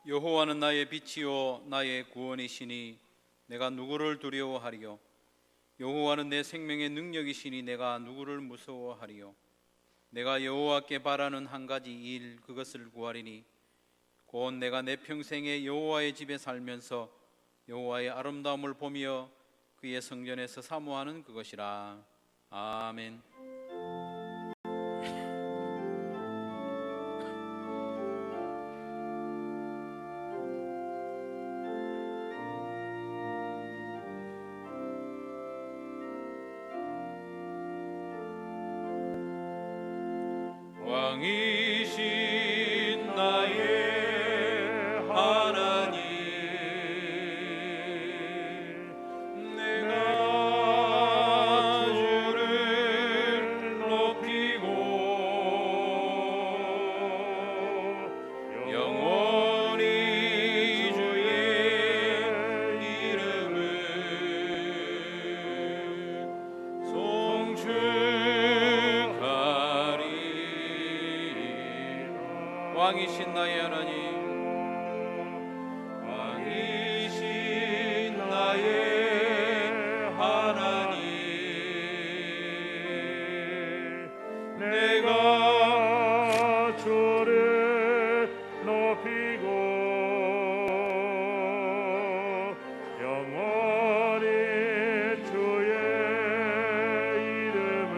여호와는 나의 빛이요 나의 구원이시니 내가 누구를 두려워하리요. 여호와는 내 생명의 능력이시니 내가 누구를 무서워하리요. 내가 여호와께 바라는 한 가지 일, 그것을 구하리니 곧 내가 내 평생에 여호와의 집에 살면서 여호와의 아름다움을 보며 그의 성전에서 사모하는 그것이라. 아멘. 왕이신 나의 하나님, 내가 주를 높이고 영원히 주의 이름을 송축하리. 왕이신 나의 하나님, 왕이신 나의 하나님, 내가 주를 높이고 영원히 주의 이름을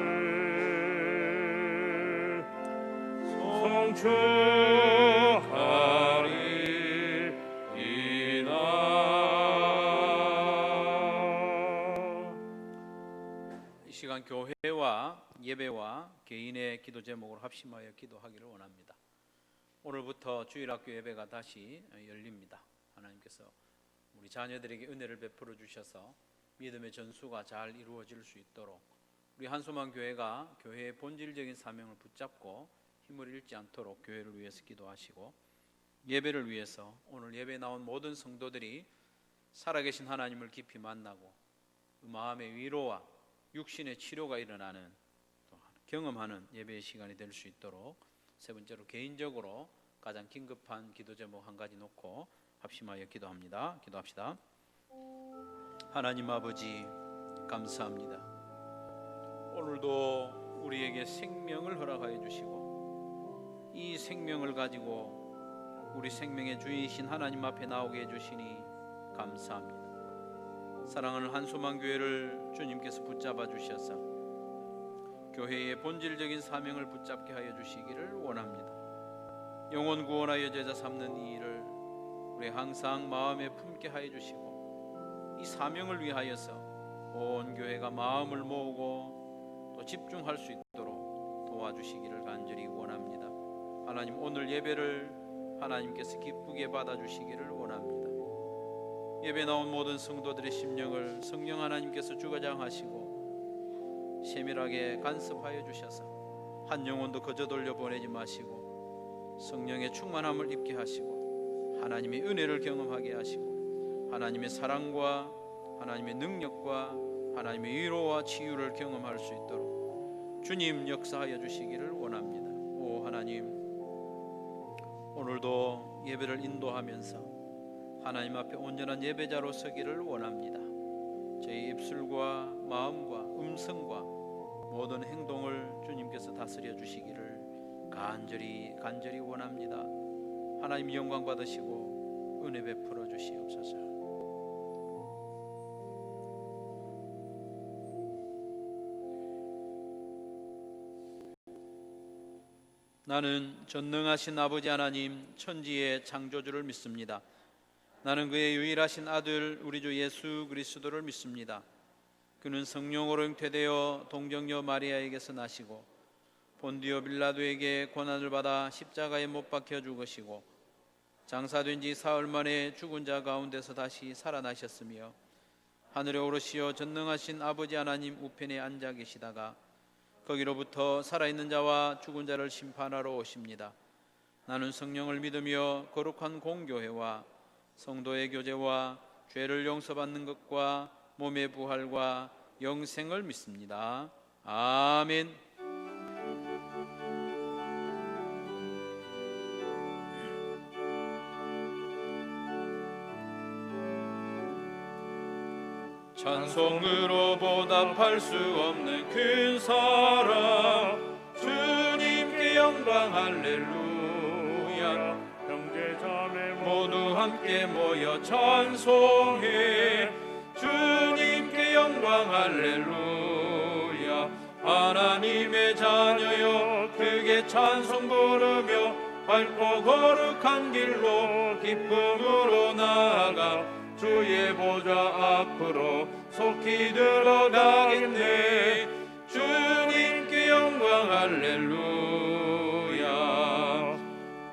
송축하리이다. 이 시간 교회와 예배와 개인의 기도 제목으로 합심하여 기도하기를 원합니다. 오늘부터 주일학교 예배가 다시 열립니다. 하나님께서 우리 자녀들에게 은혜를 베풀어 주셔서 믿음의 전수가 잘 이루어질 수 있도록 우리 한소만 교회가 교회의 본질적인 사명을 붙잡고 힘을 잃지 않도록 교회를 위해서 기도하시고, 예배를 위해서 오늘 예배에 나온 모든 성도들이 살아계신 하나님을 깊이 만나고 마음의 위로와 육신의 치료가 일어나는, 또 경험하는 예배의 시간이 될 수 있도록, 세 번째로 개인적으로 가장 긴급한 기도 제목 한 가지 놓고 합심하여 기도합니다. 기도합시다. 하나님 아버지, 감사합니다. 오늘도 우리에게 생명을 허락하여 주시고 이 생명을 가지고 우리 생명의 주인이신 하나님 앞에 나오게 해주시니 감사합니다. 사랑하는 한소만교회를 주님께서 붙잡아 주셔서 교회의 본질적인 사명을 붙잡게 하여 주시기를 원합니다. 영혼 구원하여 제자 삼는 이 일을 우리 항상 마음에 품게 하여 주시고, 이 사명을 위하여서 온 교회가 마음을 모으고 또 집중할 수 있도록 도와주시기를 간절히 원합니다. 하나님, 오늘 예배를 하나님께서 기쁘게 받아주시기를 원합니다. 예배 나온 모든 성도들의 심령을 성령 하나님께서 주관장하시고 세밀하게 간섭하여 주셔서 한 영혼도 거저 돌려보내지 마시고 성령의 충만함을 입게 하시고 하나님의 은혜를 경험하게 하시고 하나님의 사랑과 하나님의 능력과 하나님의 위로와 치유를 경험할 수 있도록 주님 역사하여 주시기를 원합니다. 오 하나님, 오늘도 예배를 인도하면서 하나님 앞에 온전한 예배자로 서기를 원합니다. 저희 입술과 마음과 음성과 모든 행동을 주님께서 다스려 주시기를 간절히 원합니다. 하나님 영광 받으시고 은혜 베풀어 주시옵소서. 나는 전능하신 아버지 하나님, 천지의 창조주를 믿습니다. 나는 그의 유일하신 아들 우리 주 예수 그리스도를 믿습니다. 그는 성령으로 잉태되어 동정녀 마리아에게서 나시고 본디오 빌라도에게 고난을 받아 십자가에 못 박혀 죽으시고 장사된 지 사흘 만에 죽은 자 가운데서 다시 살아나셨으며 하늘에 오르시어 전능하신 아버지 하나님 우편에 앉아 계시다가 거기로부터 살아있는 자와 죽은 자를 심판하러 오십니다. 나는 성령을 믿으며 거룩한 공교회와 성도의 교제와 죄를 용서받는 것과 몸의 부활과 영생을 믿습니다. 아멘. 찬송으로 보답할 수 없는 큰 사랑, 주님께 영광 할렐루야. 형제자매 모두 함께 모여 찬송해, 주님께 영광 할렐루야. 하나님의 자녀여 크게 찬송 부르며 밝고 거룩한 길로 기쁨으로 나아가 주의 보좌 앞으로 속히 들어가겠네. 주님께 영광 할렐루야.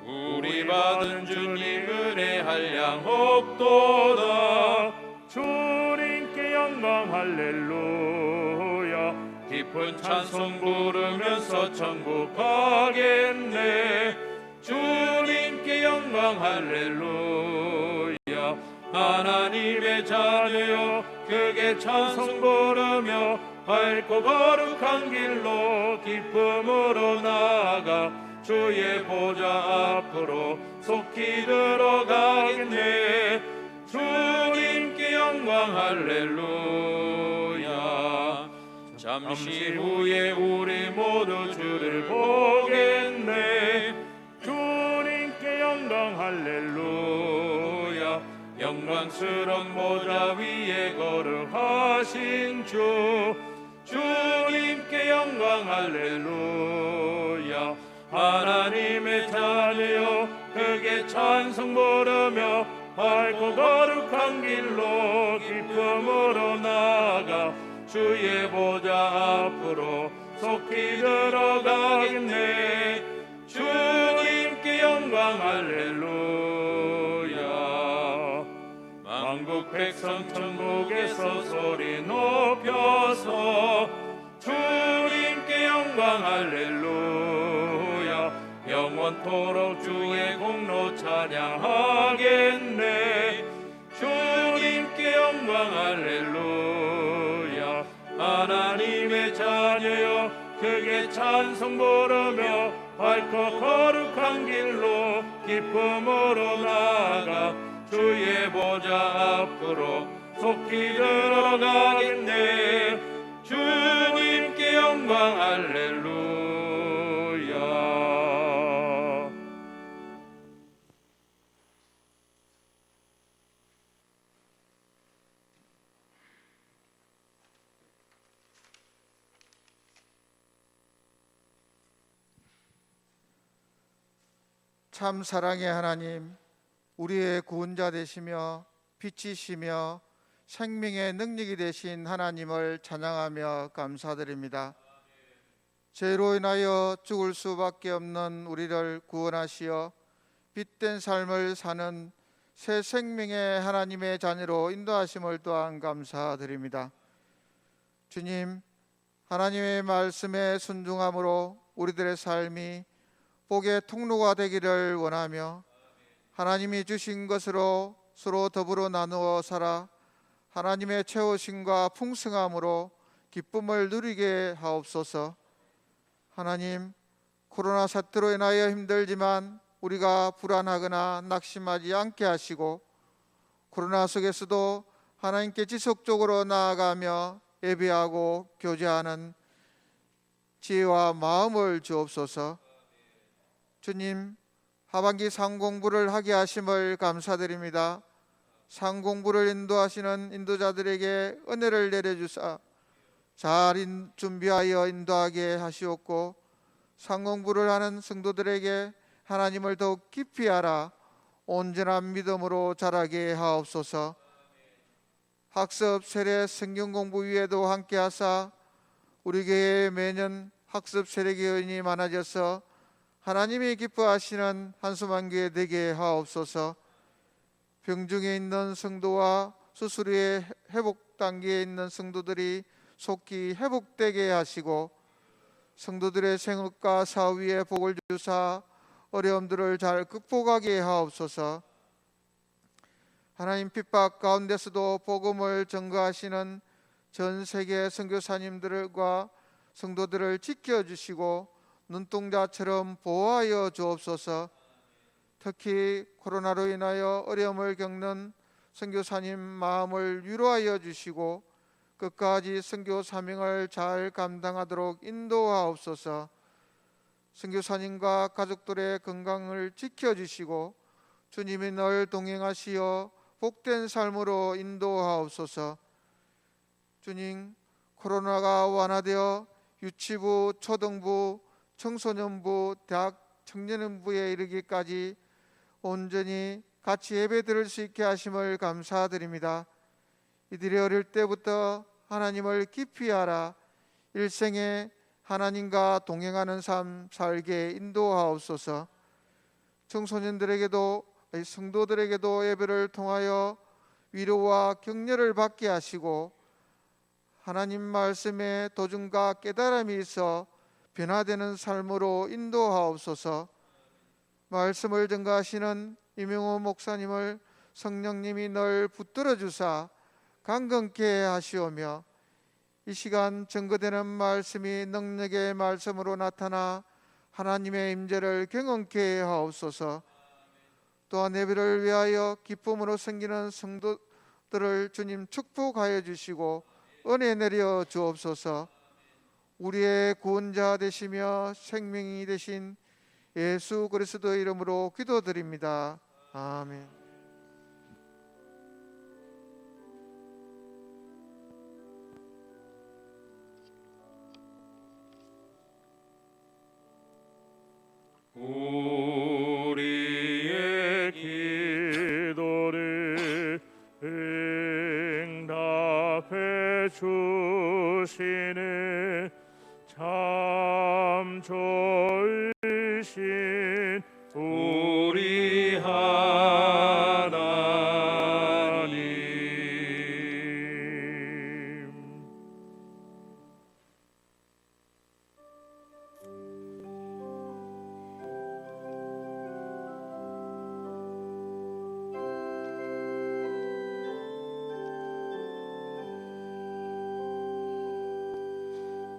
우리 받은 주님 은혜 한량없도다. 주님께 영광 할렐루야. 깊은 찬송 부르면서 천국 가겠네. 주님께 영광 할렐루야. 하나님의 자녀여 크게 찬송 부르며 밝고 거룩한 길로 기쁨으로 나아가 주의 보좌 앞으로 속히 들어가겠네. 주님께 영광 할렐루야. 잠시 후에 우리 모두 주를 보겠네. 주님께 영광 할렐루야. 영광스러운 보좌 위에 거룩하신 주, 주님께 영광 할렐루야. 하나님의 자녀여 크게 찬송 부르며 밝고 거룩한 길로 기쁨으로 나아가 주의 보좌 앞으로 속히 들어가겠네. 주님께 영광 할렐루야. 만국 백성 천국에서 소리 높여서 주님께 영광 할렐루야. 영원토록 주의 공로 찬양하겠네. 주님께 영광 할렐루야. 하나님의 자녀여 크게 찬송 부르며 밝고 거룩한 길로 기쁨으로 나아가 주의 보좌 앞으로 속히 들어가겠네. 주님께 영광 할렐루야. 참 사랑의 하나님, 우리의 구원자 되시며 빛이시며 생명의 능력이 되신 하나님을 찬양하며 감사드립니다. 죄로 인하여 죽을 수밖에 없는 우리를 구원하시어 빛된 삶을 사는 새 생명의 하나님의 자녀로 인도하심을 또한 감사드립니다. 주님, 하나님의 말씀에 순종함으로 우리들의 삶이 복의 통로가 되기를 원하며 하나님이 주신 것으로 서로 더불어 나누어 살아 하나님의 채우심과 풍성함으로 기쁨을 누리게 하옵소서. 하나님, 코로나 사태로 인하여 힘들지만 우리가 불안하거나 낙심하지 않게 하시고 코로나 속에서도 하나님께 지속적으로 나아가며 예배하고 교제하는 지혜와 마음을 주옵소서. 주님, 하반기 상공부를 하게 하심을 감사드립니다. 상공부를 인도하시는 인도자들에게 은혜를 내려주사 잘 준비하여 인도하게 하시옵고 상공부를 하는 성도들에게 하나님을 더욱 깊이 알아 온전한 믿음으로 자라게 하옵소서. 학습 세례 성경 공부 위에도 함께 하사 우리 교회에 매년 학습 세례 교인이 많아져서 하나님이 기뻐하시는 한수만교회 되게 하옵소서. 병중에 있는 성도와 수술 후에 회복 단계에 있는 성도들이 속히 회복되게 하시고 성도들의 생업과 사업 위에 복을 주사 어려움들을 잘 극복하게 하옵소서. 하나님, 핍박 가운데서도 복음을 전거하시는 전 세계 선교사님들과 성도들을 지켜주시고 눈동자처럼 보호하여 주옵소서. 특히 코로나로 인하여 어려움을 겪는 선교사님 마음을 위로하여 주시고 끝까지 선교 사명을 잘 감당하도록 인도하옵소서. 선교사님과 가족들의 건강을 지켜주시고 주님이 늘 동행하시어 복된 삶으로 인도하옵소서. 주님, 코로나가 완화되어 유치부, 초등부, 청소년부, 대학 청년부에 이르기까지 온전히 같이 예배 드릴 수 있게 하심을 감사드립니다. 이들이 어릴 때부터 하나님을 깊이 알아 일생에 하나님과 동행하는 삶 살게 인도하옵소서. 청소년들에게도 성도들에게도 예배를 통하여 위로와 격려를 받게 하시고 하나님 말씀에 도전과 깨달음이 있어 변화되는 삶으로 인도하옵소서. 말씀을 전가하시는 이명호 목사님을 성령님이 늘 붙들어 주사 강건케 하시오며 이 시간 증거되는 말씀이 능력의 말씀으로 나타나 하나님의 임재를 경험케 하옵소서. 또한 예배를 위하여 기쁨으로 섬기는 성도들을 주님 축복하여 주시고 은혜 내려 주옵소서. 우리의 구원자 되시며 생명이 되신 예수 그리스도의 이름으로 기도드립니다. 아멘. 우리의 기도를 응답해 주시는 참 좋으신 우리 하나님.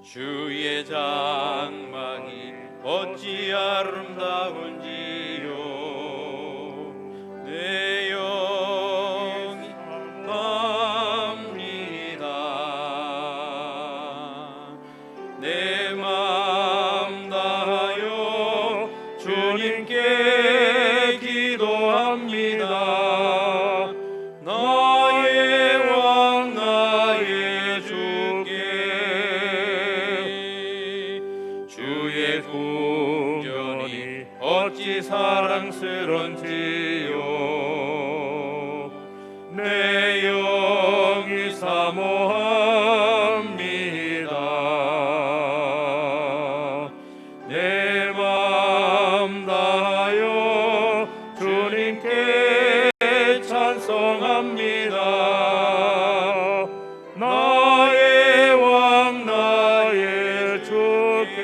주의 장막이 어찌 아름다운지요. 내 영이 갑니다. 내 맘 다하여 주님께 기도합니다. 나의 왕 나의 주께 주의 궁전이 어찌 사랑스런지요. 내 영이 사모합니다. 내 맘 다하여 주님께 찬송합니다. 나의 왕 나의 주께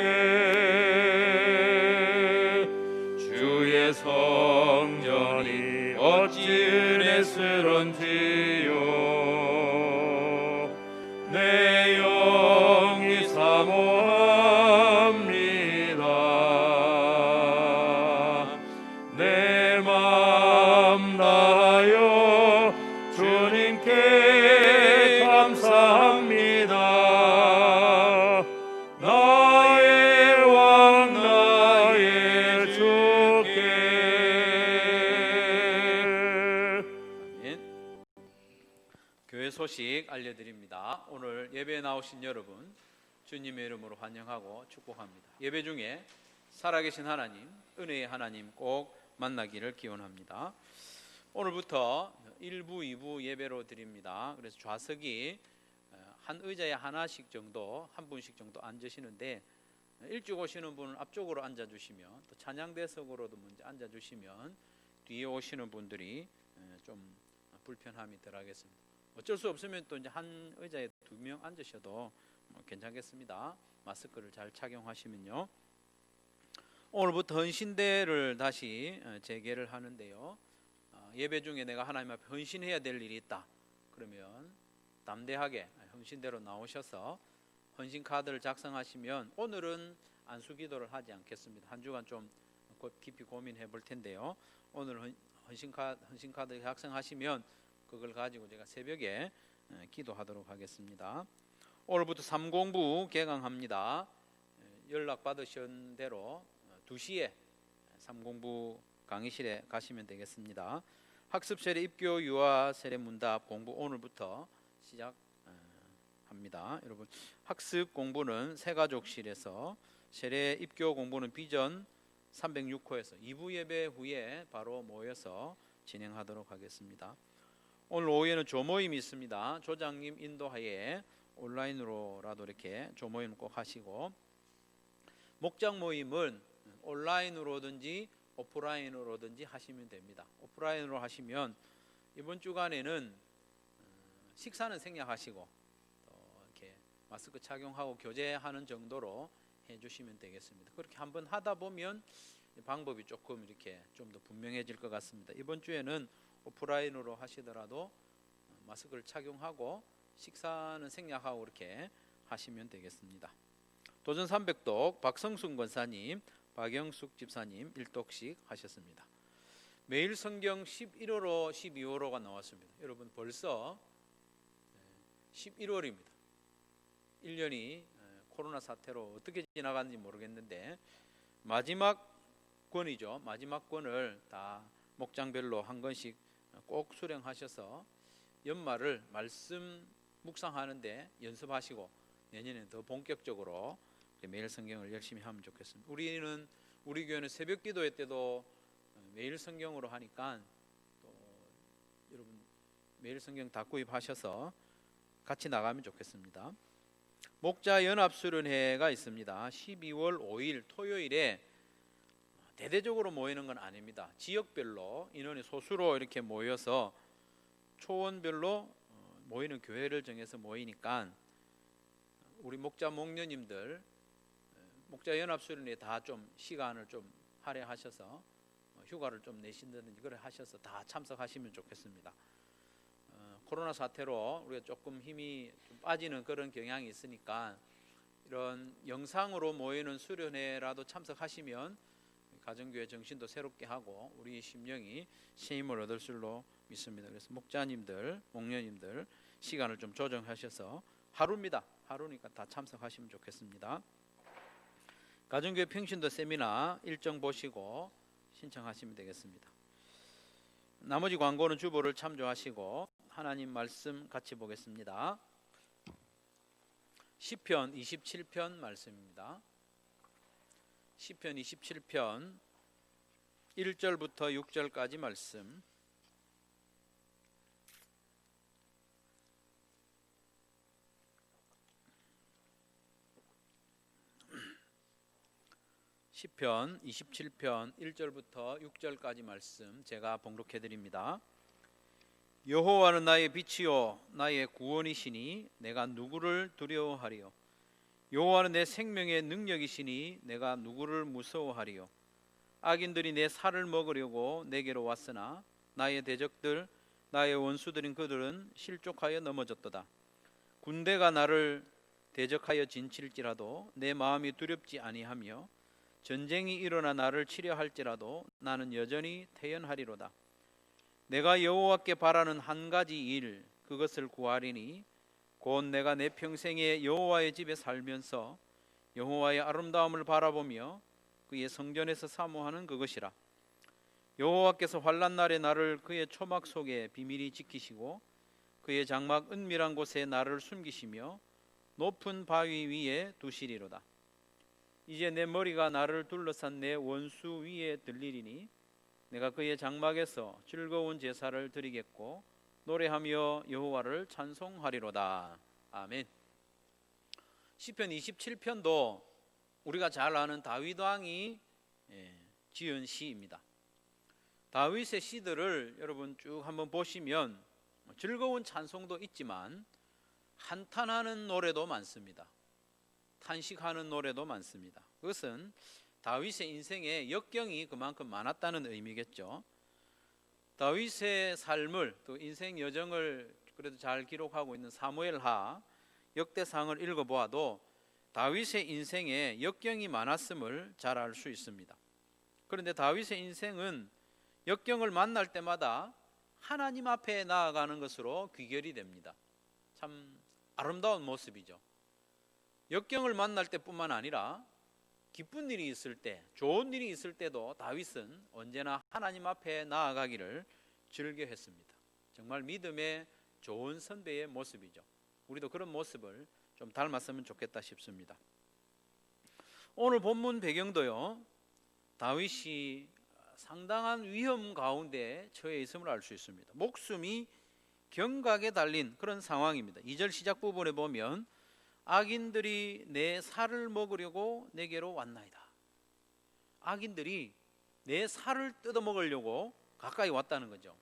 주의 성전이 어찌 은혜스런지요. 내 영이 사모합니다. 내 맘 다하여 주님께 감사합니다. 나의 왕 나의 주께. 아멘. 교회 소식 알려드립니다. 오늘 예배에 나오신 여러분 주님의 이름으로 환영하고 축복합니다. 예배 중에 살아계신 하나님, 은혜의 하나님 꼭 만나기를 기원합니다. 오늘부터 1부, 2부 예배로 드립니다. 그래서 좌석이 한 의자에 하나씩 정도, 한 분씩 정도 앉으시는데 일찍 오시는 분은 앞쪽으로 앉아주시면, 또 찬양대석으로도 먼저 앉아주시면 뒤에 오시는 분들이 좀 불편함이 덜하겠습니다. 어쩔 수 없으면 또 이제 한 의자에 2명 앉으셔도 괜찮겠습니다. 마스크를 잘 착용하시면요. 오늘부터 헌신대를 다시 재개를 하는데요. 예배 중에 내가 하나님 앞에 헌신해야 될 일이 있다. 그러면 담대하게 헌신대로 나오셔서 헌신 카드를 작성하시면, 오늘은 안수기도를 하지 않겠습니다. 한 주간 좀 깊이 고민해 볼 텐데요. 오늘 헌신 카드 작성하시면 그걸 가지고 제가 새벽에 기도하도록 하겠습니다. 오늘부터 3공부 개강합니다. 연락 받으신 대로 2시에 3공부 강의실에 가시면 되겠습니다. 학습 세례 입교 유아 세례 문답 공부 오늘부터 시작합니다. 여러분, 학습 공부는 새가족실에서, 세례 입교 공부는 비전 306호에서 2부 예배 후에 바로 모여서 진행하도록 하겠습니다. 오늘 오후에는 조모임이 있습니다. 조장님 인도하에 온라인으로라도 이렇게 조모임 꼭 하시고, 목장 모임은 온라인으로든지 오프라인으로든지 하시면 됩니다. 오프라인으로 하시면 이번 주간에는 식사는 생략하시고 또 이렇게 마스크 착용하고 교제하는 정도로 해주시면 되겠습니다. 그렇게 한번 하다 보면 방법이 조금 이렇게 좀 더 분명해질 것 같습니다. 이번 주에는 오프라인으로 하시더라도 마스크를 착용하고 식사는 생략하고 이렇게 하시면 되겠습니다. 도전 300독 박성순 권사님, 박영숙 집사님 1독씩 하셨습니다. 매일 성경 11호로 12호로가 나왔습니다. 여러분, 벌써 11월입니다. 1년이 코로나 사태로 어떻게 지나갔는지 모르겠는데 마지막 권이죠. 마지막 권을 다 목장별로 한 권씩 꼭 수령하셔서 연말을 말씀 묵상하는데 연습하시고 내년에는 더 본격적으로 매일 성경을 열심히 하면 좋겠습니다. 우리 교회는 새벽 기도회 때도 매일 성경으로 하니까 또 여러분 매일 성경 다 구입하셔서 같이 나가면 좋겠습니다. 목자 연합 수련회가 있습니다. 12월 5일 토요일에 대대적으로 모이는 건 아닙니다. 지역별로 인원이 소수로 이렇게 모여서 초원별로 모이는 교회를 정해서 모이니까 우리 목자 목녀님들 목자 연합 수련회에 다 좀 시간을 좀 할애하셔서 휴가를 좀 내신다든지 그래 하셔서 다 참석하시면 좋겠습니다. 코로나 사태로 우리가 조금 힘이 좀 빠지는 그런 경향이 있으니까 이런 영상으로 모이는 수련회라도 참석하시면 가정교회 정신도 새롭게 하고 우리 심령이 새 힘을 얻을 줄로 믿습니다. 그래서 목자님들, 목녀님들 시간을 좀 조정하셔서 하루입니다. 하루니까 다 참석하시면 좋겠습니다. 가정교회 평신도 세미나 일정 보시고 신청하시면 되겠습니다. 나머지 광고는 주보를 참조하시고 하나님 말씀 같이 보겠습니다. 시편 27편 말씀입니다. 시편 27편 1절부터 6절까지 말씀. 시편 27편 1절부터 6절까지 말씀 제가 봉독해 드립니다. 여호와는 나의 빛이요 나의 구원이시니 내가 누구를 두려워하리요. 여호와는 내 생명의 능력이시니 내가 누구를 무서워하리요. 악인들이 내 살을 먹으려고 내게로 왔으나 나의 대적들 나의 원수들인 그들은 실족하여 넘어졌도다. 군대가 나를 대적하여 진칠지라도 내 마음이 두렵지 아니하며 전쟁이 일어나 나를 치려 할지라도 나는 여전히 태연하리로다. 내가 여호와께 바라는 한 가지 일 그것을 구하리니 곧 내가 내 평생에 여호와의 집에 살면서 여호와의 아름다움을 바라보며 그의 성전에서 사모하는 그것이라. 여호와께서 환난 날에 나를 그의 초막 속에 비밀히 지키시고 그의 장막 은밀한 곳에 나를 숨기시며 높은 바위 위에 두시리로다. 이제 내 머리가 나를 둘러싼 내 원수 위에 들리리니 내가 그의 장막에서 즐거운 제사를 드리겠고 노래하며 여호와를 찬송하리로다. 아멘. 시편 27편도 우리가 잘 아는 다윗 왕이 지은 시입니다. 다윗의 시들을 여러분 쭉 한번 보시면 즐거운 찬송도 있지만 한탄하는 노래도 많습니다. 탄식하는 노래도 많습니다. 그것은 다윗의 인생에 역경이 그만큼 많았다는 의미겠죠. 다윗의 삶을 또 인생 여정을 그래도 잘 기록하고 있는 사무엘하 역대상을 읽어보아도 다윗의 인생에 역경이 많았음을 잘 알 수 있습니다. 그런데 다윗의 인생은 역경을 만날 때마다 하나님 앞에 나아가는 것으로 귀결이 됩니다. 참 아름다운 모습이죠. 역경을 만날 때뿐만 아니라 기쁜 일이 있을 때, 좋은 일이 있을 때도 다윗은 언제나 하나님 앞에 나아가기를 즐겨했습니다. 정말 믿음의 좋은 선배의 모습이죠. 우리도 그런 모습을 좀 닮았으면 좋겠다 싶습니다. 오늘 본문 배경도요, 다윗이 상당한 위험 가운데 처해 있음을 알 수 있습니다. 목숨이 경각에 달린 그런 상황입니다. 2절 시작 부분에 보면 악인들이 내 살을 먹으려고 내게로 왔나이다. 악인들이 내 살을 뜯어먹으려고 가까이 왔다는 거죠.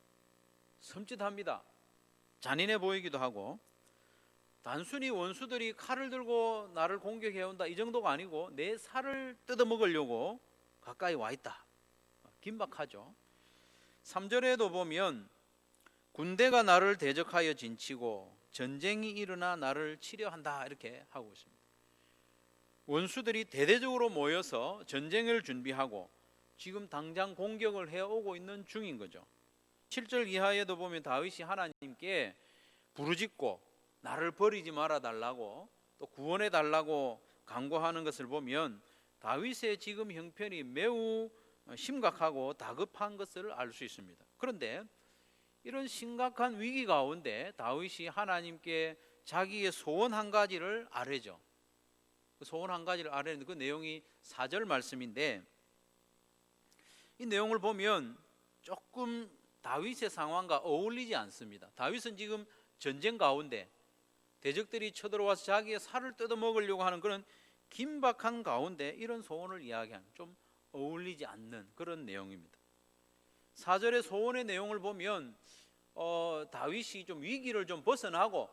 섬찟합니다. 잔인해 보이기도 하고, 단순히 원수들이 칼을 들고 나를 공격해온다 이 정도가 아니고 내 살을 뜯어먹으려고 가까이 와 있다. 긴박하죠. 3절에도 보면 군대가 나를 대적하여 진치고 전쟁이 일어나 나를 치려한다 이렇게 하고 있습니다. 원수들이 대대적으로 모여서 전쟁을 준비하고 지금 당장 공격을 해오고 있는 중인 거죠. 7절 이하에도 보면 다윗이 하나님께 부르짖고 나를 버리지 말아 달라고 또 구원해 달라고 간구하는 것을 보면 다윗의 지금 형편이 매우 심각하고 다급한 것을 알 수 있습니다. 그런데 이런 심각한 위기 가운데 다윗이 하나님께 자기의 소원 한 가지를 아뢰죠. 그 소원 한 가지를 아뢰는 그 내용이 4절 말씀인데, 이 내용을 보면 조금 다윗의 상황과 어울리지 않습니다. 다윗은 지금 전쟁 가운데 대적들이 쳐들어와서 자기의 살을 뜯어먹으려고 하는 그런 긴박한 가운데 이런 소원을 이야기하는, 좀 어울리지 않는 그런 내용입니다. 4절의 소원의 내용을 보면 다윗이 좀 위기를 좀 벗어나고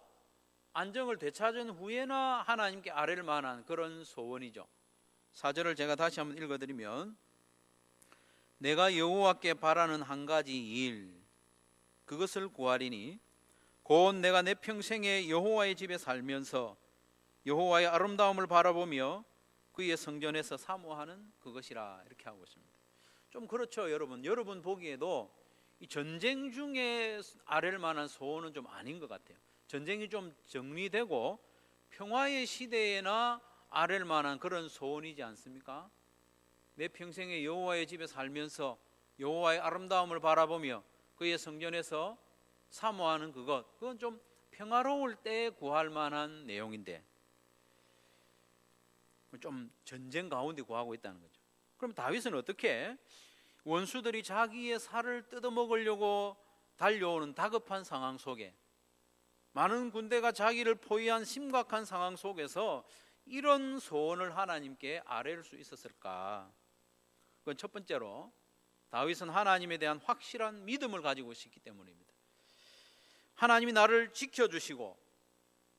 안정을 되찾은 후에나 하나님께 아뢰를 만한 그런 소원이죠. 4절을 제가 다시 한번 읽어드리면, 내가 여호와께 바라는 한 가지 일 그것을 구하리니 곧 내가 내 평생에 여호와의 집에 살면서 여호와의 아름다움을 바라보며 그의 성전에서 사모하는 그것이라 이렇게 하고 있습니다. 좀 그렇죠, 여러분 보기에도 이 전쟁 중에 아랠 만한 소원은 좀 아닌 것 같아요. 전쟁이 좀 정리되고 평화의 시대에나 아랠 만한 그런 소원이지 않습니까? 내 평생에 여호와의 집에 살면서 여호와의 아름다움을 바라보며 그의 성전에서 사모하는 그건 좀 평화로울 때 구할 만한 내용인데 좀 전쟁 가운데 구하고 있다는 거죠. 그럼 다윗은 어떻게 원수들이 자기의 살을 뜯어먹으려고 달려오는 다급한 상황 속에, 많은 군대가 자기를 포위한 심각한 상황 속에서 이런 소원을 하나님께 아뢰일 수 있었을까? 그건 첫 번째로 다윗은 하나님에 대한 확실한 믿음을 가지고 있었기 때문입니다. 하나님이 나를 지켜주시고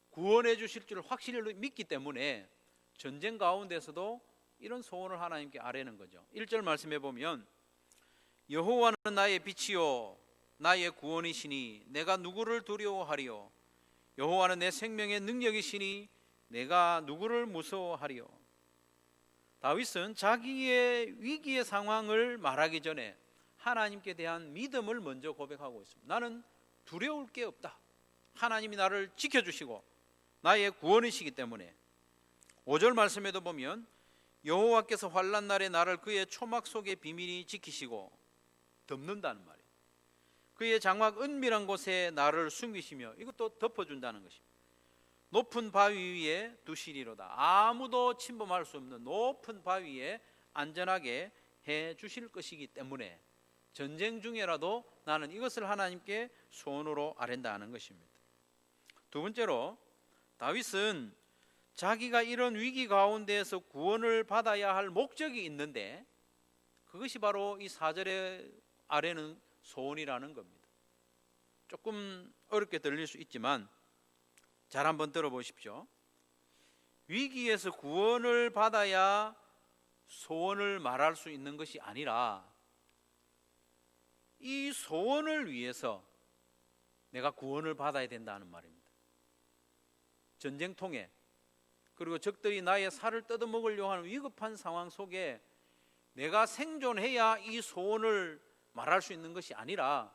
구원해 주실 줄 확실히 믿기 때문에 전쟁 가운데서도 이런 소원을 하나님께 아뢰는 거죠. 1절 말씀해 보면 여호와는 나의 빛이요 나의 구원이시니 내가 누구를 두려워하리요. 여호와는 내 생명의 능력이시니 내가 누구를 무서워하리요. 다윗은 자기의 위기의 상황을 말하기 전에 하나님께 대한 믿음을 먼저 고백하고 있습니다. 나는 두려울 게 없다. 하나님이 나를 지켜주시고 나의 구원이시기 때문에. 5절 말씀에도 보면 여호와께서 환난 날에 나를 그의 초막 속에 비밀히 지키시고 덮는다는 말이에요. 그의 장막 은밀한 곳에 나를 숨기시며, 이것도 덮어준다는 것입니다. 높은 바위 위에 두시리로다. 아무도 침범할 수 없는 높은 바위에 안전하게 해 주실 것이기 때문에 전쟁 중에라도 나는 이것을 하나님께 소원으로 아랜다는 것입니다. 두 번째로 다윗은 자기가 이런 위기 가운데에서 구원을 받아야 할 목적이 있는데 그것이 바로 이 4절에 아래는 소원이라는 겁니다. 조금 어렵게 들릴 수 있지만 잘 한번 들어보십시오. 위기에서 구원을 받아야 소원을 말할 수 있는 것이 아니라 이 소원을 위해서 내가 구원을 받아야 된다는 말입니다. 전쟁통에 그리고 적들이 나의 살을 뜯어먹으려고 하는 위급한 상황 속에 내가 생존해야 이 소원을 말할 수 있는 것이 아니라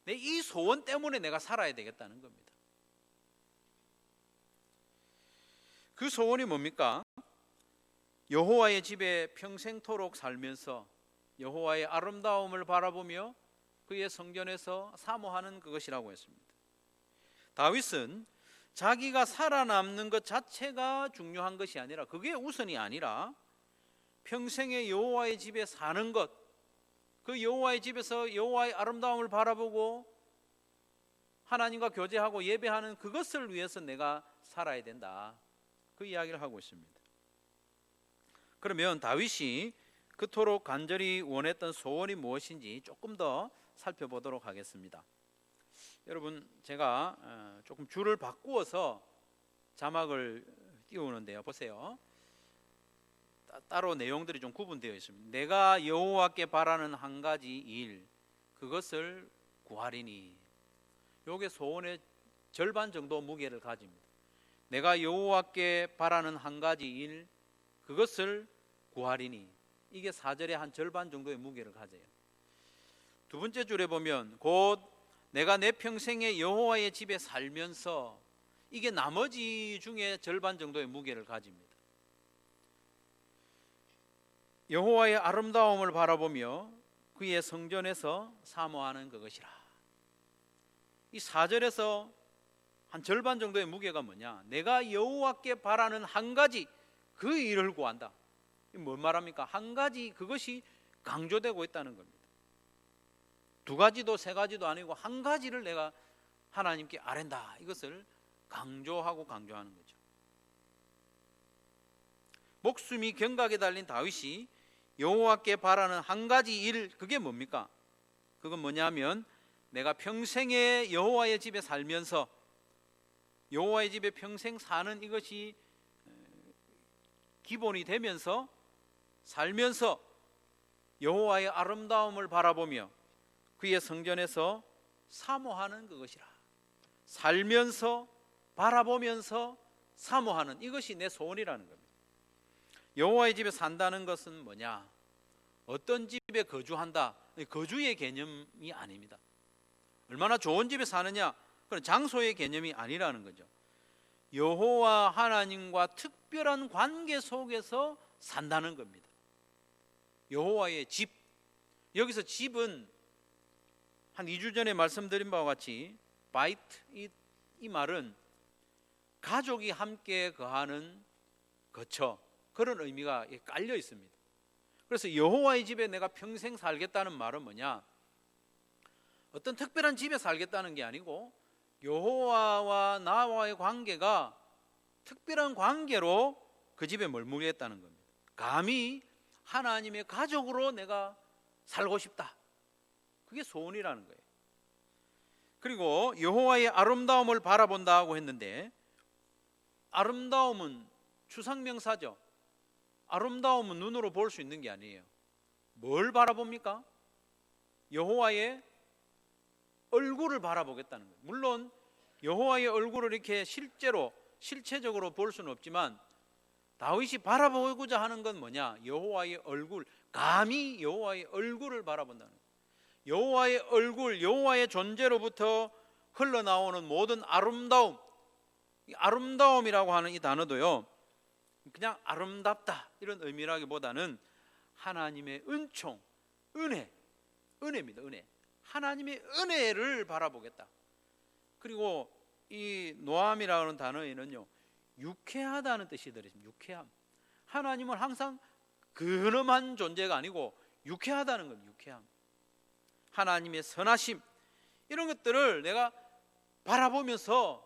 이 소원 때문에 내가 살아야 되겠다는 겁니다. 그 소원이 뭡니까? 여호와의 집에 평생토록 살면서 여호와의 아름다움을 바라보며 그의 성전에서 사모하는 그것이라고 했습니다. 다윗은 자기가 살아남는 것 자체가 중요한 것이 아니라, 그게 우선이 아니라 평생에 여호와의 집에 사는 것, 그 여호와의 집에서 여호와의 아름다움을 바라보고 하나님과 교제하고 예배하는 그것을 위해서 내가 살아야 된다, 그 이야기를 하고 있습니다. 그러면 다윗이 그토록 간절히 원했던 소원이 무엇인지 조금 더 살펴보도록 하겠습니다. 여러분, 제가 조금 줄을 바꾸어서 자막을 띄우는데요, 보세요. 따로 내용들이 좀 구분되어 있습니다. 내가 여호와께 바라는 한 가지 일, 그것을 구하리니. 요게 소원의 절반 정도 무게를 가집니다. 내가 여호와께 바라는 한 가지 일, 그것을 구하리니. 이게 4절의 한 절반 정도의 무게를 가져요. 두 번째 줄에 보면 곧 내가 내 평생에 여호와의 집에 살면서, 이게 나머지 중에 절반 정도의 무게를 가집니다. 여호와의 아름다움을 바라보며 그의 성전에서 사모하는 그것이라. 이 4절에서 한 절반 정도의 무게가 뭐냐? 내가 여호와께 바라는 한 가지 그 일을 구한다. 뭔 말합니까? 한 가지, 그것이 강조되고 있다는 겁니다. 두 가지도 세 가지도 아니고 한 가지를 내가 하나님께 아랜다, 이것을 강조하는 거죠. 목숨이 경각에 달린 다윗이 여호와께 바라는 한 가지 일, 그게 뭡니까? 그건 뭐냐면 내가 평생에 여호와의 집에 살면서, 여호와의 집에 평생 사는 이것이 기본이 되면서 살면서 여호와의 아름다움을 바라보며 그의 성전에서 사모하는 그것이라. 살면서 바라보면서 사모하는, 이것이 내 소원이라는 겁니다. 여호와의 집에 산다는 것은 뭐냐? 어떤 집에 거주한다, 거주의 개념이 아닙니다. 얼마나 좋은 집에 사느냐, 그런 장소의 개념이 아니라는 거죠. 여호와 하나님과 특별한 관계 속에서 산다는 겁니다. 여호와의 집, 여기서 집은 한 2주 전에 말씀드린 바와 같이 바이트, 이 말은 가족이 함께 거하는 거처, 그런 의미가 깔려 있습니다. 그래서 여호와의 집에 내가 평생 살겠다는 말은 뭐냐? 어떤 특별한 집에 살겠다는 게 아니고 여호와와 나와의 관계가 특별한 관계로 그 집에 머무르겠다는 겁니다. 감히 하나님의 가족으로 내가 살고 싶다, 그게 소원이라는 거예요. 그리고 여호와의 아름다움을 바라본다고 했는데, 아름다움은 추상명사죠. 아름다움은 눈으로 볼 수 있는 게 아니에요. 뭘 바라봅니까? 여호와의 얼굴을 바라보겠다는 거예요. 물론 여호와의 얼굴을 이렇게 실체적으로 볼 수는 없지만 다윗이 바라보고자 하는 건 뭐냐? 여호와의 얼굴, 감히 여호와의 얼굴을 바라본다는 거예요. 여호와의 얼굴, 여호와의 존재로부터 흘러나오는 모든 아름다움, 이 아름다움이라고 하는 이 단어도요, 그냥 아름답다 이런 의미라기보다는 하나님의 은총, 은혜입니다. 은혜. 하나님의 은혜를 바라보겠다. 그리고 이 노함이라는 단어에는요, 유쾌하다는 뜻이 들어있습니다. 유쾌함. 하나님은 항상 근엄한 존재가 아니고 유쾌하다는 겁니다. 유쾌함. 하나님의 선하심, 이런 것들을 내가 바라보면서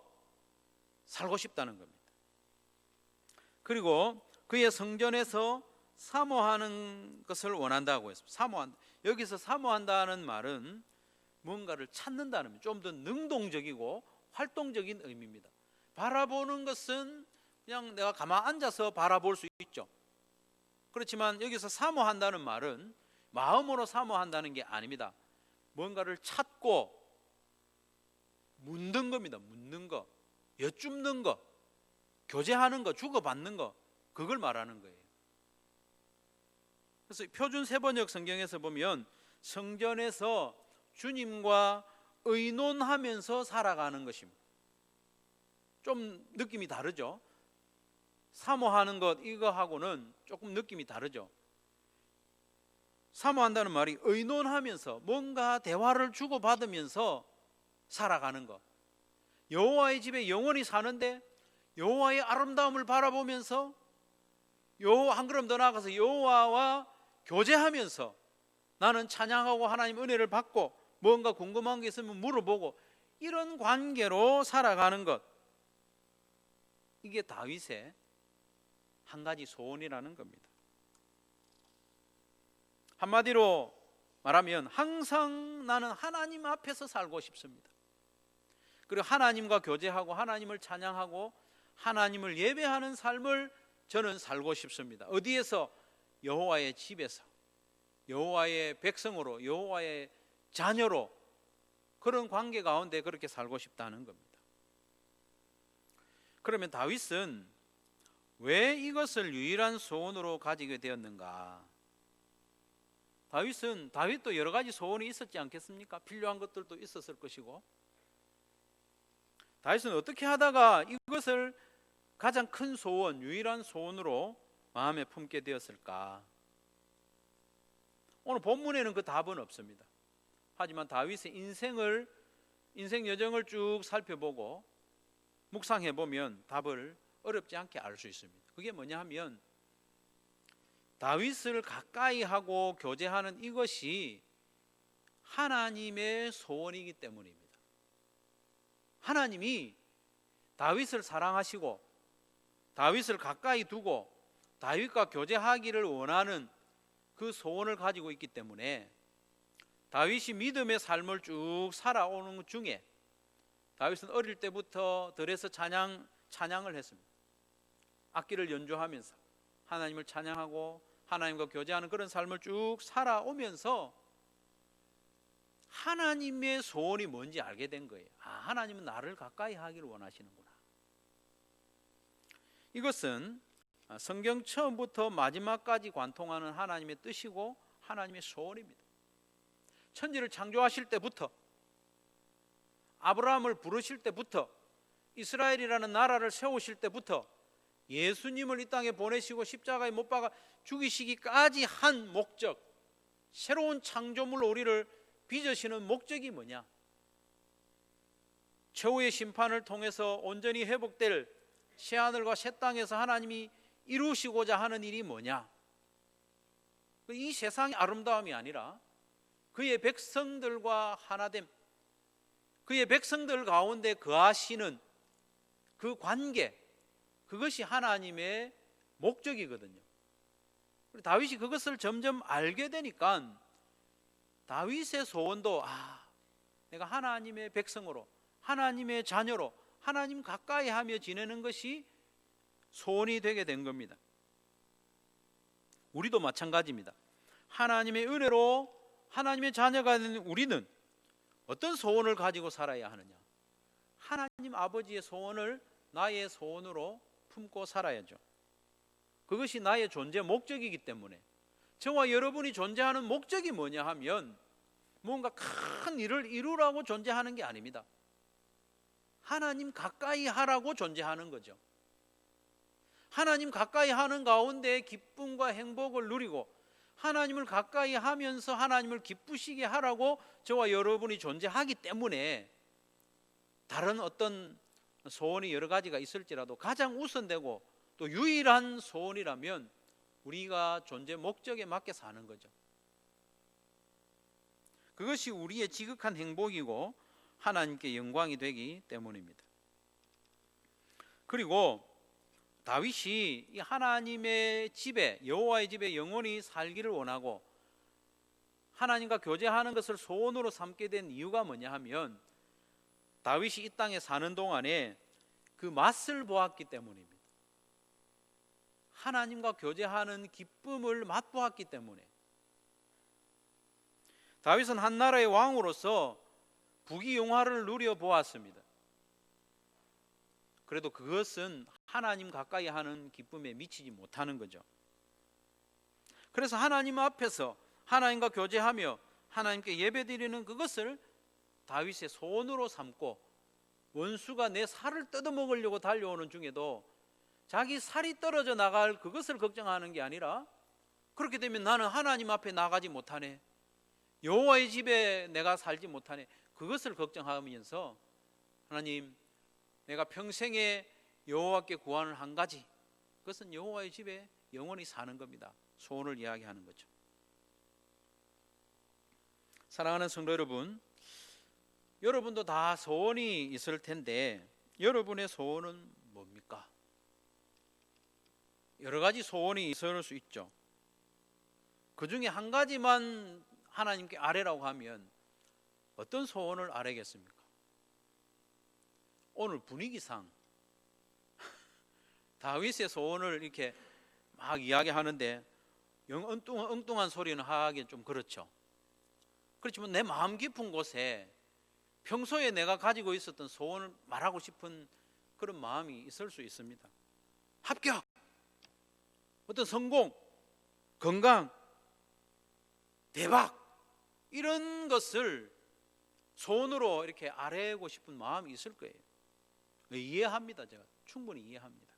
살고 싶다는 겁니다. 그리고 그의 성전에서 사모하는 것을 원한다고 했습니다. 사모한다. 여기서 사모한다는 말은 뭔가를 찾는다는, 좀 더 능동적이고 활동적인 의미입니다. 바라보는 것은 그냥 내가 가만 앉아서 바라볼 수 있죠. 그렇지만 여기서 사모한다는 말은 마음으로 사모한다는 게 아닙니다. 뭔가를 찾고 묻는 겁니다. 묻는 거, 여쭙는 거, 교제하는 거, 주고받는 거, 그걸 말하는 거예요. 그래서 표준 세번역 성경에서 보면 성전에서 주님과 의논하면서 살아가는 것입니다. 좀 느낌이 다르죠. 사모하는 것 이거하고는 조금 느낌이 다르죠. 사모한다는 말이 의논하면서 뭔가 대화를 주고받으면서 살아가는 것. 여호와의 집에 영원히 사는데 여호와의 아름다움을 바라보면서 한 걸음 더 나아가서 여호와와 교제하면서 나는 찬양하고 하나님 은혜를 받고 뭔가 궁금한 게 있으면 물어보고 이런 관계로 살아가는 것. 이게 다윗의 한 가지 소원이라는 겁니다. 한마디로 말하면 항상 나는 하나님 앞에서 살고 싶습니다. 그리고 하나님과 교제하고 하나님을 찬양하고 하나님을 예배하는 삶을 저는 살고 싶습니다. 어디에서? 여호와의 집에서, 여호와의 백성으로, 여호와의 자녀로 그런 관계 가운데 그렇게 살고 싶다는 겁니다. 그러면 다윗은 왜 이것을 유일한 소원으로 가지게 되었는가? 다윗도 여러 가지 소원이 있었지 않겠습니까? 필요한 것들도 있었을 것이고, 다윗은 어떻게 하다가 이것을 가장 큰 소원, 유일한 소원으로 마음에 품게 되었을까? 오늘 본문에는 그 답은 없습니다. 하지만 다윗의 인생 여정을 쭉 살펴보고 묵상해 보면 답을 어렵지 않게 알 수 있습니다. 그게 뭐냐 하면 다윗을 가까이 하고 교제하는 이것이 하나님의 소원이기 때문입니다. 하나님이 다윗을 사랑하시고 다윗을 가까이 두고 다윗과 교제하기를 원하는 그 소원을 가지고 있기 때문에 다윗이 믿음의 삶을 쭉 살아오는 중에 다윗은 어릴 때부터 들에서 찬양을 했습니다. 악기를 연주하면서 하나님을 찬양하고 하나님과 교제하는 그런 삶을 쭉 살아오면서 하나님의 소원이 뭔지 알게 된 거예요. 하나님은 나를 가까이 하기를 원하시는구나. 이것은 성경 처음부터 마지막까지 관통하는 하나님의 뜻이고 하나님의 소원입니다. 천지를 창조하실 때부터, 아브라함을 부르실 때부터, 이스라엘이라는 나라를 세우실 때부터, 예수님을 이 땅에 보내시고 십자가에 못 박아 죽이시기까지 한 목적, 새로운 창조물로 우리를 빚으시는 목적이 뭐냐? 최후의 심판을 통해서 온전히 회복될 새하늘과 새 땅에서 하나님이 이루시고자 하는 일이 뭐냐? 이 세상의 아름다움이 아니라 그의 백성들과 하나됨, 그의 백성들 가운데 거하시는 그 관계, 그것이 하나님의 목적이거든요. 다윗이 그것을 점점 알게 되니까 다윗의 소원도 내가 하나님의 백성으로, 하나님의 자녀로 하나님 가까이 하며 지내는 것이 소원이 되게 된 겁니다. 우리도 마찬가지입니다. 하나님의 은혜로 하나님의 자녀가 된 우리는 어떤 소원을 가지고 살아야 하느냐? 하나님 아버지의 소원을 나의 소원으로 품고 살아야죠. 그것이 나의 존재 목적이기 때문에, 저와 여러분이 존재하는 목적이 뭐냐 하면 뭔가 큰 일을 이루라고 존재하는 게 아닙니다. 하나님 가까이 하라고 존재하는 거죠. 하나님 가까이 하는 가운데 기쁨과 행복을 누리고 하나님을 가까이 하면서 하나님을 기쁘시게 하라고 저와 여러분이 존재하기 때문에 다른 어떤 소원이 여러 가지가 있을지라도 가장 우선되고 또 유일한 소원이라면 우리가 존재 목적에 맞게 사는 거죠. 그것이 우리의 지극한 행복이고 하나님께 영광이 되기 때문입니다. 그리고 다윗이 이 하나님의 집에, 여호와의 집에 영원히 살기를 원하고 하나님과 교제하는 것을 소원으로 삼게 된 이유가 뭐냐 하면 다윗이 이 땅에 사는 동안에 그 맛을 보았기 때문입니다. 하나님과 교제하는 기쁨을 맛보았기 때문에. 다윗은 한 나라의 왕으로서 부귀영화를 누려보았습니다. 그래도 그것은 하나님 가까이 하는 기쁨에 미치지 못하는 거죠. 그래서 하나님 앞에서 하나님과 교제하며 하나님께 예배드리는 그것을 다윗의 소원으로 삼고 원수가 내 살을 뜯어먹으려고 달려오는 중에도 자기 살이 떨어져 나갈 그것을 걱정하는 게 아니라, 그렇게 되면 나는 하나님 앞에 나가지 못하네, 여호와의 집에 내가 살지 못하네, 그것을 걱정하면서 하나님, 내가 평생에 여호와께 구하는 한 가지, 그것은 여호와의 집에 영원히 사는 겁니다. 소원을 이야기하는 거죠. 사랑하는 성도 여러분, 여러분도 다 소원이 있을 텐데 여러분의 소원은 뭡니까? 여러 가지 소원이 있을 수 있죠. 그 중에 한 가지만 하나님께 아뢰라고 하면 어떤 소원을 아뢰겠습니까? 오늘 분위기상 다윗의 소원을 이렇게 막 이야기하는데 엉뚱한 소리는 하기 좀 그렇죠. 그렇지만 내 마음 깊은 곳에 평소에 내가 가지고 있었던 소원을 말하고 싶은 그런 마음이 있을 수 있습니다. 합격, 어떤 성공, 건강, 대박, 이런 것을 소원으로 이렇게 아뢰고 싶은 마음이 있을 거예요. 이해합니다. 제가 충분히 이해합니다.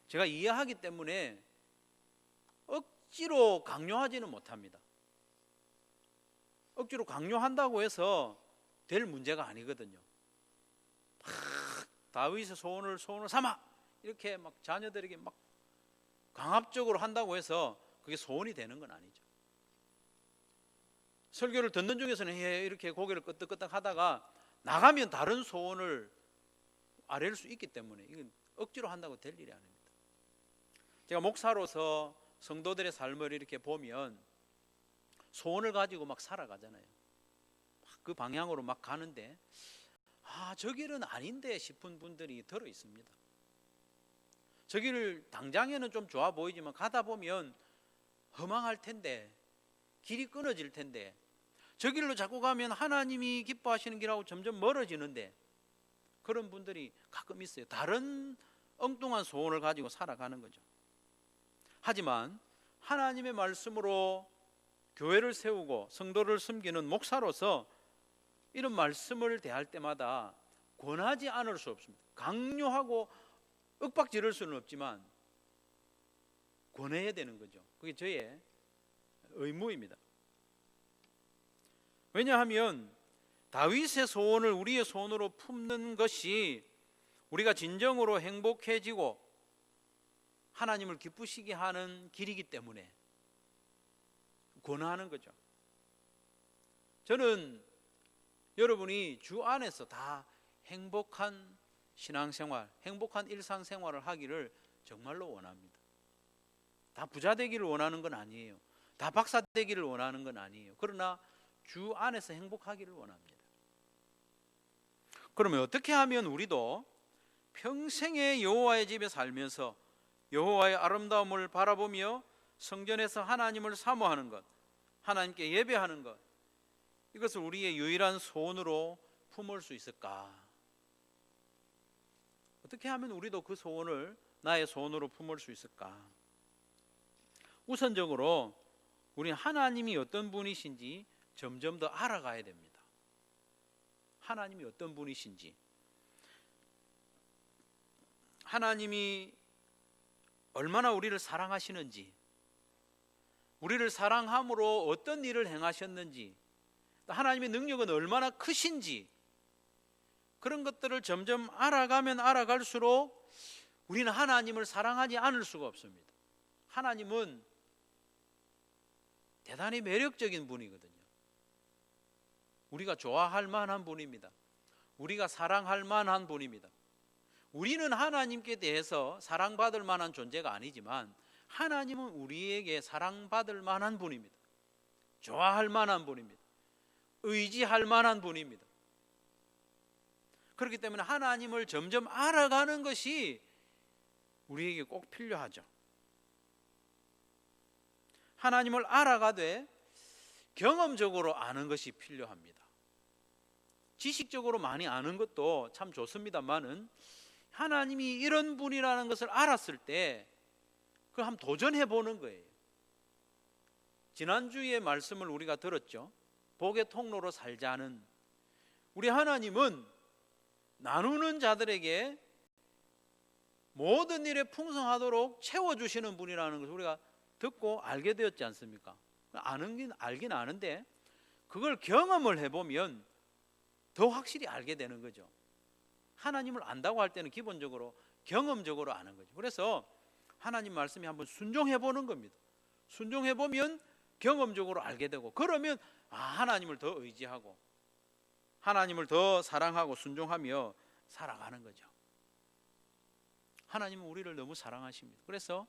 제가 이해하기 때문에 억지로 강요하지는 못합니다. 억지로 강요한다고 해서 될 문제가 아니거든요. 다윗의 소원을 삼아 이렇게 막 자녀들에게 막 강압적으로 한다고 해서 그게 소원이 되는 건 아니죠. 설교를 듣는 중에서는 이렇게 고개를 끄덕끄덕 하다가 나가면 다른 소원을 아뢰일 수 있기 때문에 이건 억지로 한다고 될 일이 아닙니다. 제가 목사로서 성도들의 삶을 이렇게 보면 소원을 가지고 막 살아가잖아요. 그 방향으로 막 가는데 저 길은 아닌데 싶은 분들이 들어 있습니다. 저 길을 당장에는 좀 좋아 보이지만 가다 보면 허망할 텐데, 길이 끊어질 텐데, 저 길로 자꾸 가면 하나님이 기뻐하시는 길하고 점점 멀어지는데, 그런 분들이 가끔 있어요. 다른 엉뚱한 소원을 가지고 살아가는 거죠. 하지만 하나님의 말씀으로 교회를 세우고 성도를 섬기는 목사로서 이런 말씀을 대할 때마다 권하지 않을 수 없습니다. 강요하고 윽박지를 수는 없지만 권해야 되는 거죠. 그게 저의 의무입니다. 왜냐하면 다윗의 소원을 우리의 소원으로 품는 것이 우리가 진정으로 행복해지고 하나님을 기쁘시게 하는 길이기 때문에 권하는 거죠. 저는 여러분이 주 안에서 다 행복한 신앙생활, 행복한 일상생활을 하기를 정말로 원합니다. 다 부자 되기를 원하는 건 아니에요. 다 박사 되기를 원하는 건 아니에요. 그러나 주 안에서 행복하기를 원합니다. 그러면 어떻게 하면 우리도 평생의 여호와의 집에 살면서 여호와의 아름다움을 바라보며 성전에서 하나님을 사모하는 것, 하나님께 예배하는 것, 이것을 우리의 유일한 소원으로 품을 수 있을까? 어떻게 하면 우리도 그 소원을 나의 소원으로 품을 수 있을까? 우선적으로 우리는 하나님이 어떤 분이신지 점점 더 알아가야 됩니다. 하나님이 어떤 분이신지, 하나님이 얼마나 우리를 사랑하시는지, 우리를 사랑함으로 어떤 일을 행하셨는지, 하나님의 능력은 얼마나 크신지, 그런 것들을 점점 알아가면 알아갈수록 우리는 하나님을 사랑하지 않을 수가 없습니다. 하나님은 대단히 매력적인 분이거든요. 우리가 좋아할 만한 분입니다. 우리가 사랑할 만한 분입니다. 우리는 하나님께 대해서 사랑받을 만한 존재가 아니지만 하나님은 우리에게 사랑받을 만한 분입니다. 좋아할 만한 분입니다. 의지할 만한 분입니다. 그렇기 때문에 하나님을 점점 알아가는 것이 우리에게 꼭 필요하죠. 하나님을 알아가되 경험적으로 아는 것이 필요합니다. 지식적으로 많이 아는 것도 참 좋습니다만은 하나님이 이런 분이라는 것을 알았을 때 그걸 한번 도전해 보는 거예요. 지난주에 말씀을 우리가 들었죠. 복의 통로로 살자는 우리 하나님은 나누는 자들에게 모든 일에 풍성하도록 채워주시는 분이라는 것을 우리가 듣고 알게 되었지 않습니까? 알긴 아는데 그걸 경험을 해보면 더 확실히 알게 되는 거죠. 하나님을 안다고 할 때는 기본적으로 경험적으로 아는 거죠. 그래서 하나님 말씀에 한번 순종해 보는 겁니다. 순종해 보면 경험적으로 알게 되고, 그러면 하나님을 더 의지하고 하나님을 더 사랑하고 순종하며 살아가는 거죠. 하나님은 우리를 너무 사랑하십니다. 그래서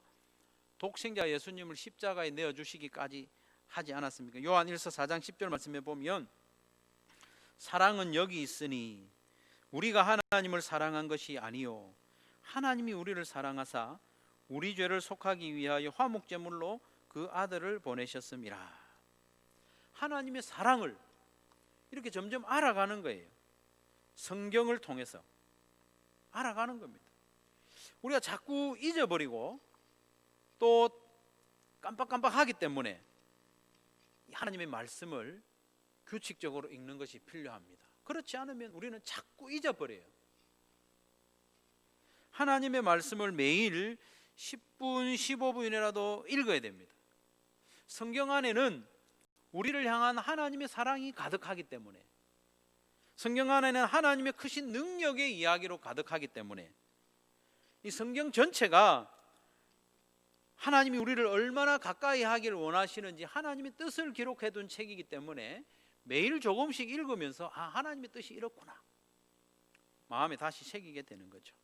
독생자 예수님을 십자가에 내어주시기까지 하지 않았습니까? 요한 1서 4장 10절 말씀해 보면, 사랑은 여기 있으니 우리가 하나님을 사랑한 것이 아니요 하나님이 우리를 사랑하사 우리 죄를 속하기 위하여 화목제물로 그 아들을 보내셨음이라. 하나님의 사랑을 이렇게 점점 알아가는 거예요. 성경을 통해서 알아가는 겁니다. 우리가 자꾸 잊어버리고 또 깜빡깜빡하기 때문에 하나님의 말씀을 규칙적으로 읽는 것이 필요합니다. 그렇지 않으면 우리는 자꾸 잊어버려요. 하나님의 말씀을 매일 10분, 15분이라도 읽어야 됩니다. 성경 안에는 우리를 향한 하나님의 사랑이 가득하기 때문에, 성경 안에는 하나님의 크신 능력의 이야기로 가득하기 때문에, 이 성경 전체가 하나님이 우리를 얼마나 가까이 하기를 원하시는지 하나님의 뜻을 기록해 둔 책이기 때문에 매일 조금씩 읽으면서 하나님의 뜻이 이렇구나 마음에 다시 새기게 되는 거죠.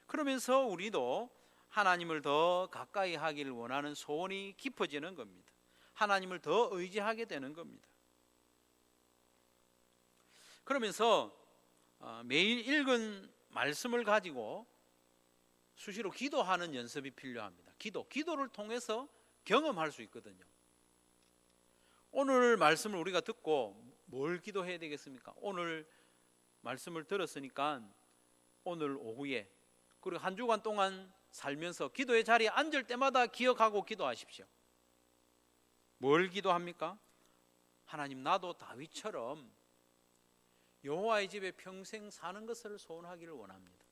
그러면서 우리도 하나님을 더 가까이 하기를 원하는 소원이 깊어지는 겁니다. 하나님을 더 의지하게 되는 겁니다. 그러면서 매일 읽은 말씀을 가지고 수시로 기도하는 연습이 필요합니다. 기도를 통해서 경험할 수 있거든요. 오늘 말씀을 우리가 듣고 뭘 기도해야 되겠습니까? 오늘 말씀을 들었으니까 오늘 오후에, 그리고 한 주간 동안 살면서 기도의 자리에 앉을 때마다 기억하고 기도하십시오. 뭘 기도합니까? 하나님, 나도 다윗처럼 여호와의 집에 평생 사는 것을 소원하기를 원합니다.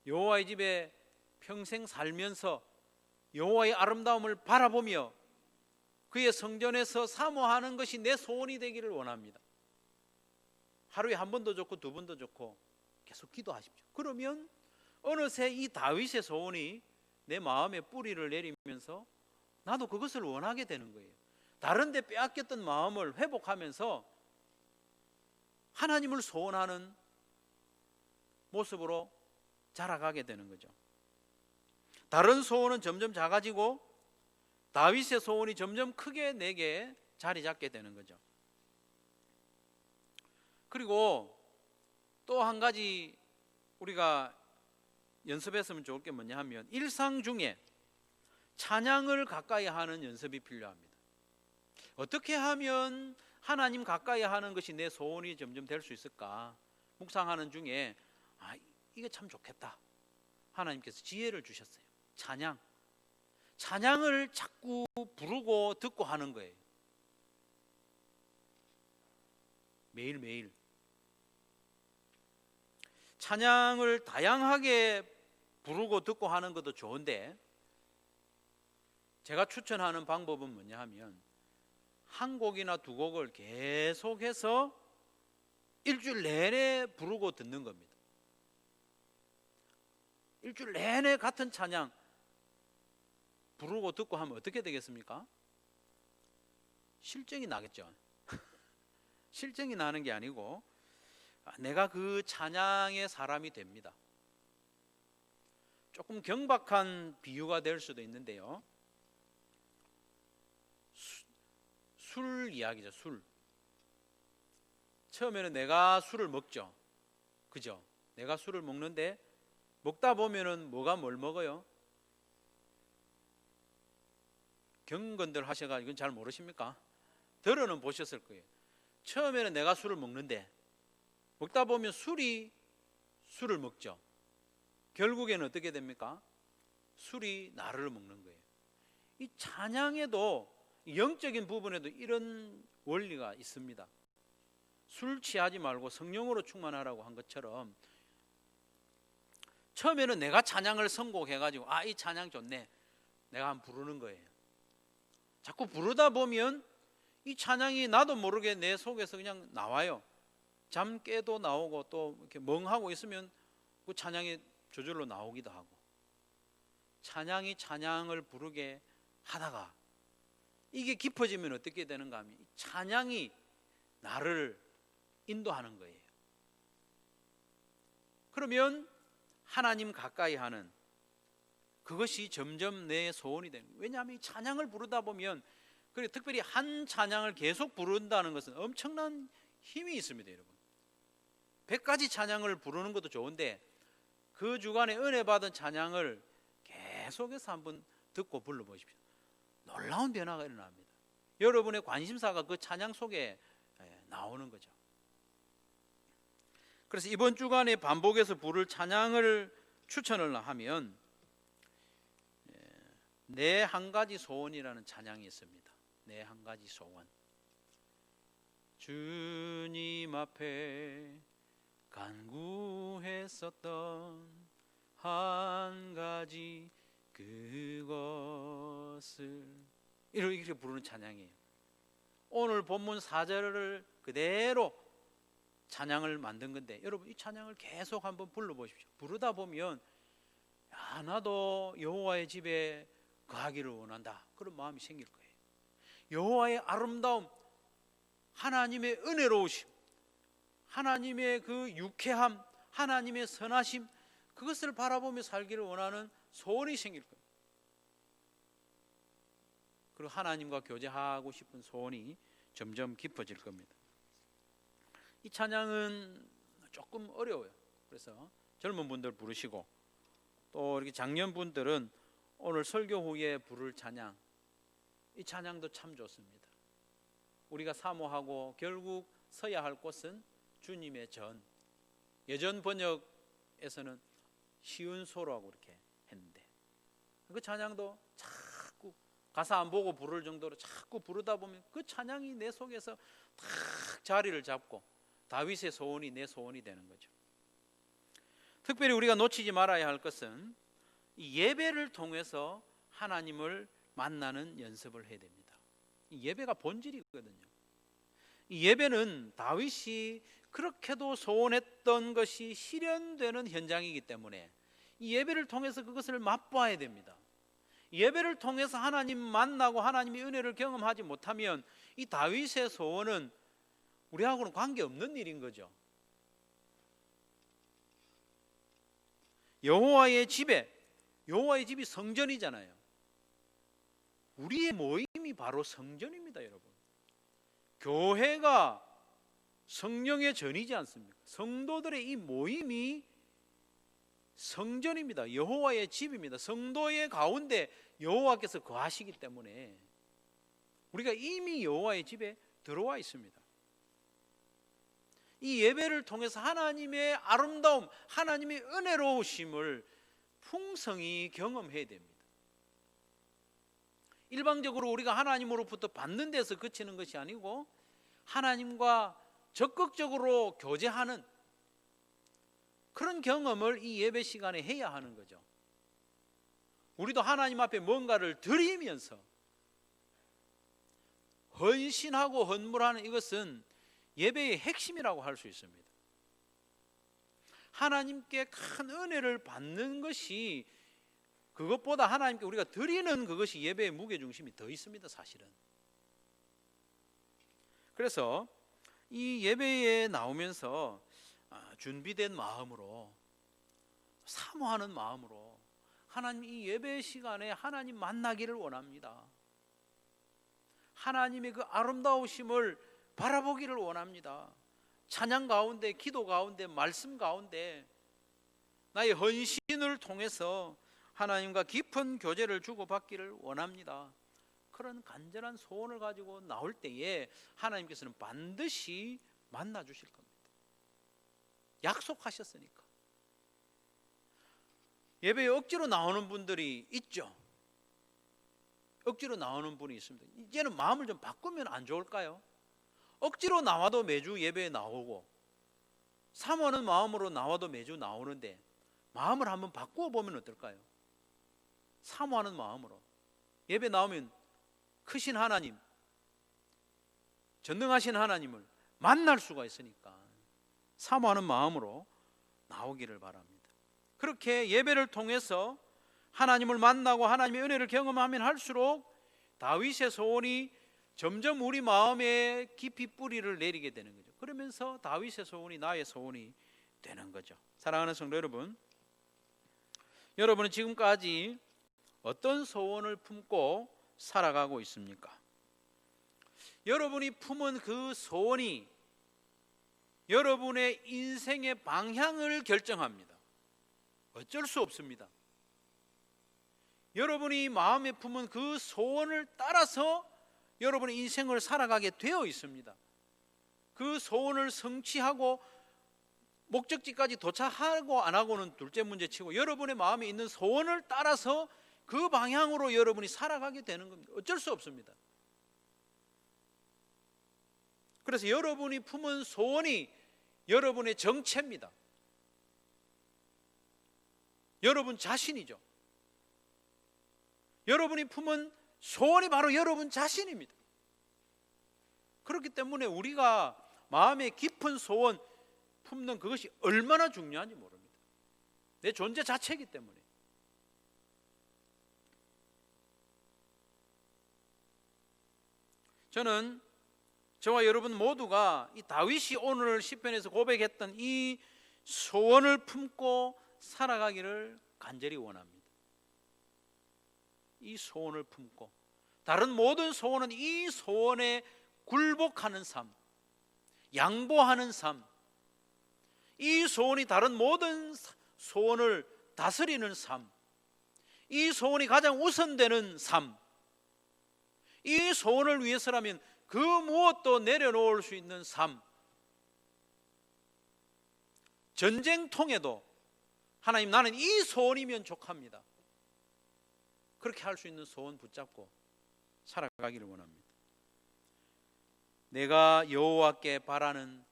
여호와의 집에 평생 살면서 여호와의 아름다움을 바라보며 그의 성전에서 사모하는 것이 내 소원이 되기를 원합니다. 하루에 한 번도 좋고 두 번도 좋고 계속 기도하십시오. 그러면 어느새 이 다윗의 소원이 내 마음에 뿌리를 내리면서 나도 그것을 원하게 되는 거예요. 다른 데 빼앗겼던 마음을 회복하면서 하나님을 소원하는 모습으로 자라가게 되는 거죠. 다른 소원은 점점 작아지고 다윗의 소원이 점점 크게 내게 자리 잡게 되는 거죠. 그리고 또 한 가지 우리가 연습했으면 좋을 게 뭐냐 하면, 일상 중에 찬양을 가까이 하는 연습이 필요합니다. 어떻게 하면 하나님 가까이 하는 것이 내 소원이 점점 될 수 있을까 묵상하는 중에 이게 참 좋겠다. 하나님께서 지혜를 주셨어요. 찬양을 자꾸 부르고 듣고 하는 거예요. 매일매일 찬양을 다양하게 부르고 듣고 하는 것도 좋은데, 제가 추천하는 방법은 뭐냐 하면, 한 곡이나 두 곡을 계속해서 일주일 내내 부르고 듣는 겁니다. 일주일 내내 같은 찬양 부르고 듣고 하면 어떻게 되겠습니까? 실증이 나겠죠. 실증이 나는 게 아니고 내가 그 찬양의 사람이 됩니다. 조금 경박한 비유가 될 수도 있는데요, 술 이야기죠. 술. 처음에는 내가 술을 먹죠. 그죠? 내가 술을 먹는데 먹다 보면은 뭐가 뭘 먹어요? 경건들 하셔가지고 이건 잘 모르십니까? 들어는 보셨을 거예요. 처음에는 내가 술을 먹는데 먹다 보면 술이 술을 먹죠. 결국에는 어떻게 됩니까? 술이 나를 먹는 거예요. 이 찬양에도 영적인 부분에도 이런 원리가 있습니다. 술 취하지 말고 성령으로 충만하라고 한 것처럼 처음에는 내가 찬양을 선곡해가지고 이 찬양 좋네, 내가 한번 부르는 거예요. 자꾸 부르다 보면 이 찬양이 나도 모르게 내 속에서 그냥 나와요. 잠 깨도 나오고 또 이렇게 멍하고 있으면 그 찬양이 저절로 나오기도 하고, 찬양이 찬양을 부르게 하다가 이게 깊어지면 어떻게 되는가 하면 찬양이 나를 인도하는 거예요. 그러면 하나님 가까이 하는 그것이 점점 내 소원이 되는 거예요. 왜냐하면 이 찬양을 부르다 보면, 그리고 특별히 한 찬양을 계속 부른다는 것은 엄청난 힘이 있습니다. 여러분, 100가지 찬양을 부르는 것도 좋은데 그 주간에 은혜 받은 찬양을 계속해서 한번 듣고 불러보십시오. 놀라운 변화가 일어납니다. 여러분의 관심사가 그 찬양 속에 나오는 거죠. 그래서 이번 주간에 반복해서 부를 찬양을 추천을 하면 내 한 가지 소원이라는 찬양이 있습니다. 내 한 가지 소원. 주님 앞에 간구했었던 한 가지 그것을, 이렇게 부르는 찬양이에요. 오늘 본문 4절을 그대로 찬양을 만든 건데, 여러분 이 찬양을 계속 한번 불러보십시오. 부르다 보면 나도 여호와의 집에 거하기를 원한다, 그런 마음이 생길 거예요. 여호와의 아름다움, 하나님의 은혜로우심, 하나님의 그 유쾌함, 하나님의 선하심, 그것을 바라보며 살기를 원하는 소원이 생길 거예요. 그리고 하나님과 교제하고 싶은 소원이 점점 깊어질 겁니다. 이 찬양은 조금 어려워요. 그래서 젊은 분들 부르시고, 또 이렇게 장년 분들은 오늘 설교 후에 부를 찬양, 이 찬양도 참 좋습니다. 우리가 사모하고 결국 서야 할 곳은 주님의 전. 예전 번역에서는 쉬운 소로하고 이렇게 했는데, 그 찬양도 자꾸 가사 안 보고 부를 정도로 자꾸 부르다 보면 그 찬양이 내 속에서 탁 자리를 잡고 다윗의 소원이 내 소원이 되는 거죠. 특별히 우리가 놓치지 말아야 할 것은 이 예배를 통해서 하나님을 만나는 연습을 해야 됩니다. 이 예배가 본질이거든요. 이 예배는 다윗이 그렇게도 소원했던 것이 실현되는 현장이기 때문에 이 예배를 통해서 그것을 맛봐야 됩니다. 예배를 통해서 하나님 만나고 하나님의 은혜를 경험하지 못하면 이 다윗의 소원은 우리하고는 관계없는 일인 거죠. 여호와의 집이 성전이잖아요. 우리의 모임이 바로 성전입니다, 여러분. 교회가 성령의 전이지 않습니까? 성도들의 이 모임이 성전입니다. 여호와의 집입니다. 성도의 가운데 여호와께서 거하시기 때문에 우리가 이미 여호와의 집에 들어와 있습니다. 이 예배를 통해서 하나님의 아름다움, 하나님의 은혜로우심을 풍성히 경험해야 됩니다. 일방적으로 우리가 하나님으로부터 받는 데서 그치는 것이 아니고 하나님과 적극적으로 교제하는 그런 경험을 이 예배 시간에 해야 하는 거죠. 우리도 하나님 앞에 뭔가를 드리면서 헌신하고 헌물하는 이것은 예배의 핵심이라고 할 수 있습니다. 하나님께 큰 은혜를 받는 것이, 그것보다 하나님께 우리가 드리는 그것이 예배의 무게중심이 더 있습니다, 사실은. 그래서 이 예배에 나오면서 준비된 마음으로, 사모하는 마음으로 하나님 이 예배 시간에 하나님 만나기를 원합니다. 하나님의 그 아름다우심을 바라보기를 원합니다. 찬양 가운데, 기도 가운데, 말씀 가운데 나의 헌신을 통해서 하나님과 깊은 교제를 주고받기를 원합니다. 그런 간절한 소원을 가지고 나올 때에 하나님께서는 반드시 만나 주실 겁니다. 약속하셨으니까. 예배에 억지로 나오는 분들이 있죠. 억지로 나오는 분이 있습니다. 이제는 마음을 좀 바꾸면 안 좋을까요? 억지로 나와도 매주 예배에 나오고 사모하는 마음으로 나와도 매주 나오는데 마음을 한번 바꾸어 보면 어떨까요? 사모하는 마음으로 예배 나오면 크신 하나님, 전능하신 하나님을 만날 수가 있으니까 사모하는 마음으로 나오기를 바랍니다. 그렇게 예배를 통해서 하나님을 만나고 하나님의 은혜를 경험하면 할수록 다윗의 소원이 점점 우리 마음에 깊이 뿌리를 내리게 되는 거죠. 그러면서 다윗의 소원이 나의 소원이 되는 거죠. 사랑하는 성도 여러분, 여러분은 지금까지 어떤 소원을 품고 살아가고 있습니까? 여러분이 품은 그 소원이 여러분의 인생의 방향을 결정합니다. 어쩔 수 없습니다. 여러분이 마음에 품은 그 소원을 따라서 여러분의 인생을 살아가게 되어 있습니다. 그 소원을 성취하고 목적지까지 도착하고 안 하고는 둘째 문제치고 여러분의 마음에 있는 소원을 따라서 그 방향으로 여러분이 살아가게 되는 겁니다. 어쩔 수 없습니다. 그래서 여러분이 품은 소원이 여러분의 정체입니다. 여러분 자신이죠. 여러분이 품은 소원이 바로 여러분 자신입니다. 그렇기 때문에 우리가 마음에 깊은 소원 품는 그것이 얼마나 중요한지 모릅니다. 내 존재 자체이기 때문에. 저는 저와 여러분 모두가 이 다윗이 오늘 시편에서 고백했던 이 소원을 품고 살아가기를 간절히 원합니다. 이 소원을 품고 다른 모든 소원은 이 소원에 굴복하는 삶, 양보하는 삶, 이 소원이 다른 모든 소원을 다스리는 삶, 이 소원이 가장 우선되는 삶, 이 소원을 위해서라면 그 무엇도 내려놓을 수 있는 삶, 전쟁통에도 하나님 나는 이 소원이면 족합니다. 그렇게 할 수 있는 소원 붙잡고 살아가기를 원합니다. 내가 여호와께 바라는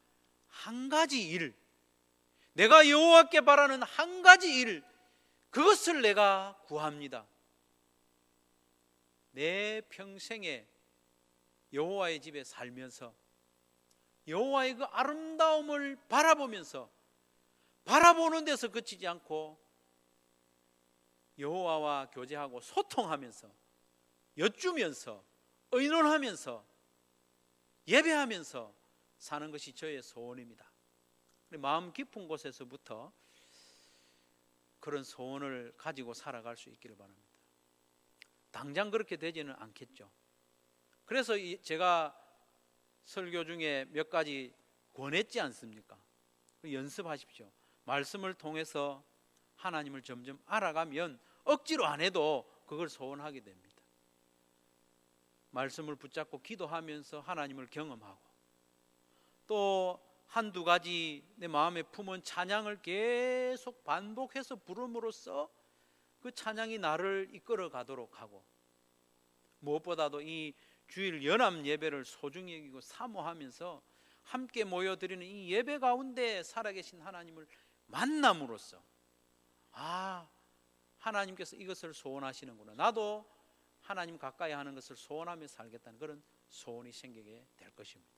한 가지 일, 내가 여호와께 바라는 한 가지 일, 그것을 내가 구합니다. 내 평생에 여호와의 집에 살면서 여호와의 그 아름다움을 바라보면서 바라보는 데서 그치지 않고 여호와와 교제하고 소통하면서 여쭈면서 의논하면서 예배하면서 사는 것이 저의 소원입니다. 마음 깊은 곳에서부터 그런 소원을 가지고 살아갈 수 있기를 바랍니다. 당장 그렇게 되지는 않겠죠. 그래서 제가 설교 중에 몇 가지 권했지 않습니까? 연습하십시오. 말씀을 통해서 하나님을 점점 알아가면 억지로 안 해도 그걸 소원하게 됩니다. 말씀을 붙잡고 기도하면서 하나님을 경험하고 또 한두 가지 내 마음에 품은 찬양을 계속 반복해서 부름으로써 그 찬양이 나를 이끌어 가도록 하고 무엇보다도 이 주일 연합 예배를 소중히 여기고 사모하면서 함께 모여드리는 이 예배 가운데 살아계신 하나님을 만남으로써 하나님께서 이것을 소원하시는구나, 나도 하나님 가까이 하는 것을 소원하며 살겠다는 그런 소원이 생기게 될 것입니다.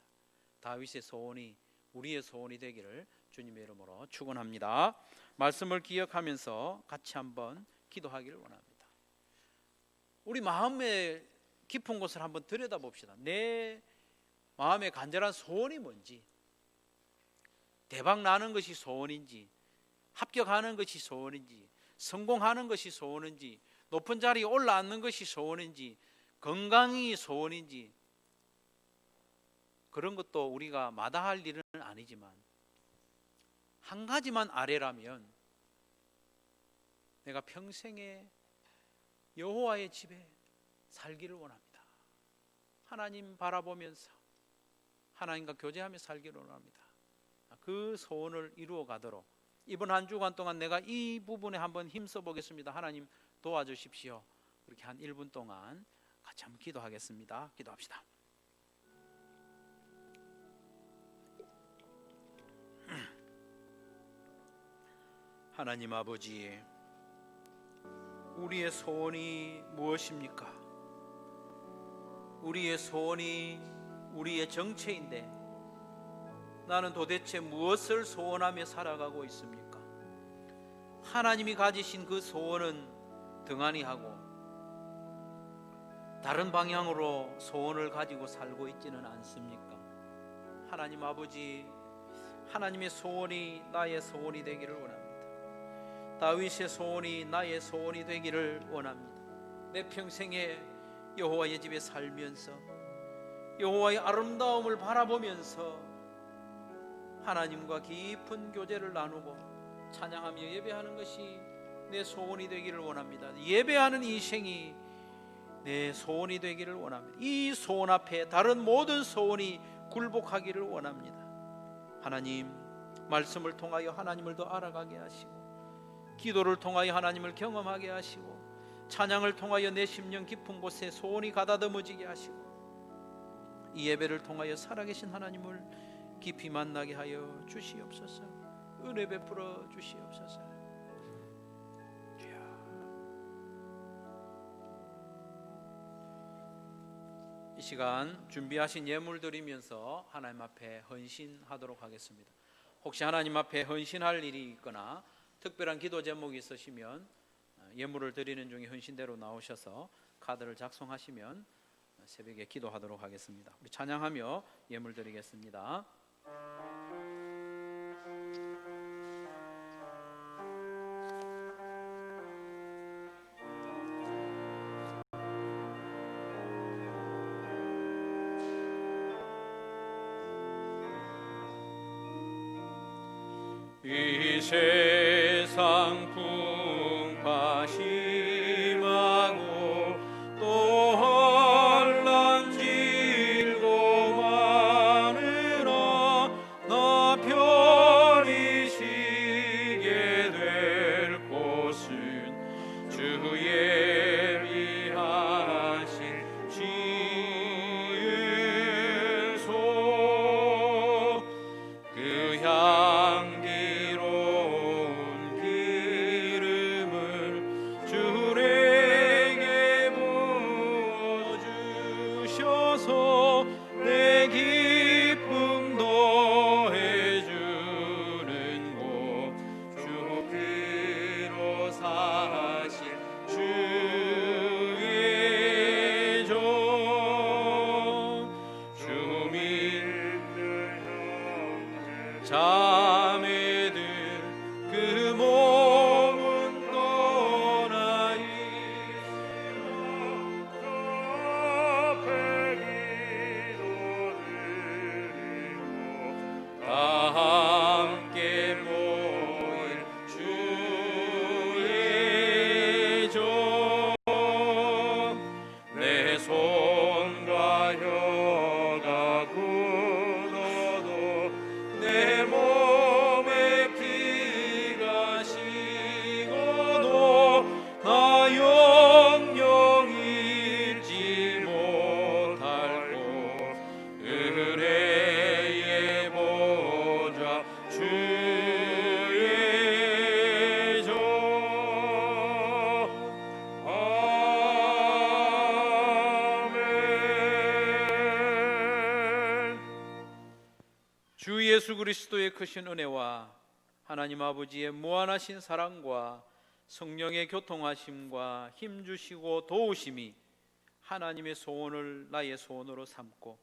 다윗의 소원이 우리의 소원이 되기를 주님의 이름으로 축원합니다. 말씀을 기억하면서 같이 한번 기도하기를 원합니다. 우리 마음의 깊은 곳을 한번 들여다봅시다. 내 마음의 간절한 소원이 뭔지, 대박 나는 것이 소원인지, 합격하는 것이 소원인지, 성공하는 것이 소원인지, 높은 자리에 올라앉는 것이 소원인지, 건강이 소원인지, 그런 것도 우리가 마다할 일은 아니지만 한 가지만 아뢰라면 내가 평생에 여호와의 집에 살기를 원합니다. 하나님 바라보면서 하나님과 교제하며 살기를 원합니다. 그 소원을 이루어 가도록 이번 한 주간 동안 내가 이 부분에 한번 힘써 보겠습니다. 하나님 도와주십시오. 그렇게 한 1분 동안 같이 한번 기도하겠습니다. 기도합시다. 하나님 아버지, 우리의 소원이 무엇입니까? 우리의 소원이 우리의 정체인데 나는 도대체 무엇을 소원하며 살아가고 있습니까? 하나님이 가지신 그 소원은 등한히 하고 다른 방향으로 소원을 가지고 살고 있지는 않습니까? 하나님 아버지, 하나님의 소원이 나의 소원이 되기를 원합니다. 다윗의 소원이 나의 소원이 되기를 원합니다. 내 평생에 여호와의 집에 살면서 여호와의 아름다움을 바라보면서 하나님과 깊은 교제를 나누고 찬양하며 예배하는 것이 내 소원이 되기를 원합니다. 예배하는 인생이 내 소원이 되기를 원합니다. 이 소원 앞에 다른 모든 소원이 굴복하기를 원합니다. 하나님, 말씀을 통하여 하나님을 더 알아가게 하시고, 기도를 통하여 하나님을 경험하게 하시고, 찬양을 통하여 내 심령 깊은 곳에 소원이 가다듬어지게 하시고, 이 예배를 통하여 살아계신 하나님을 깊이 만나게 하여 주시옵소서. 은혜 베풀어 주시옵소서. 이 시간 준비하신 예물 드리면서 하나님 앞에 헌신하도록 하겠습니다. 혹시 하나님 앞에 헌신할 일이 있거나 특별한 기도 제목이 있으시면 예물을 드리는 중에 헌신대로 나오셔서 카드를 작성하시면 새벽에 기도하도록 하겠습니다. 우리 찬양하며 예물 드리겠습니다. 이 세상 풍파 심하고 또 혼란 질고 많으나 나 편히 쉬게 될 곳은 주의 위하신 지은 소 그 향기로운 기름을 주에게 부어주셔서 내 기쁨 더해주는 곳 주 피로 사실 주의 종 주민들 잠에 든 그 몸은 떠나 있으며 앞에 기도드리고 다 함께 모일 주의 종 내 손과 혀가 굳어도 내 몸에 피가 식어도 나 영영 잊지 못할 곳 은혜의 보좌 주의 종 아멘. 주 예수 그리스도의 크신 은혜와 하나님 아버지의 무한하신 사랑과 성령의 교통하심과 힘주시고 도우심이 하나님의 소원을 나의 소원으로 삼고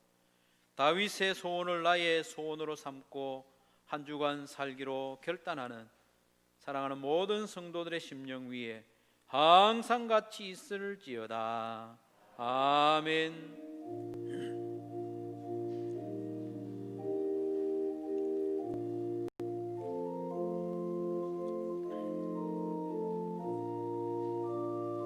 다윗의 소원을 나의 소원으로 삼고 한 주간 살기로 결단하는 사랑하는 모든 성도들의 심령 위에 항상 같이 있을지어다. 아멘.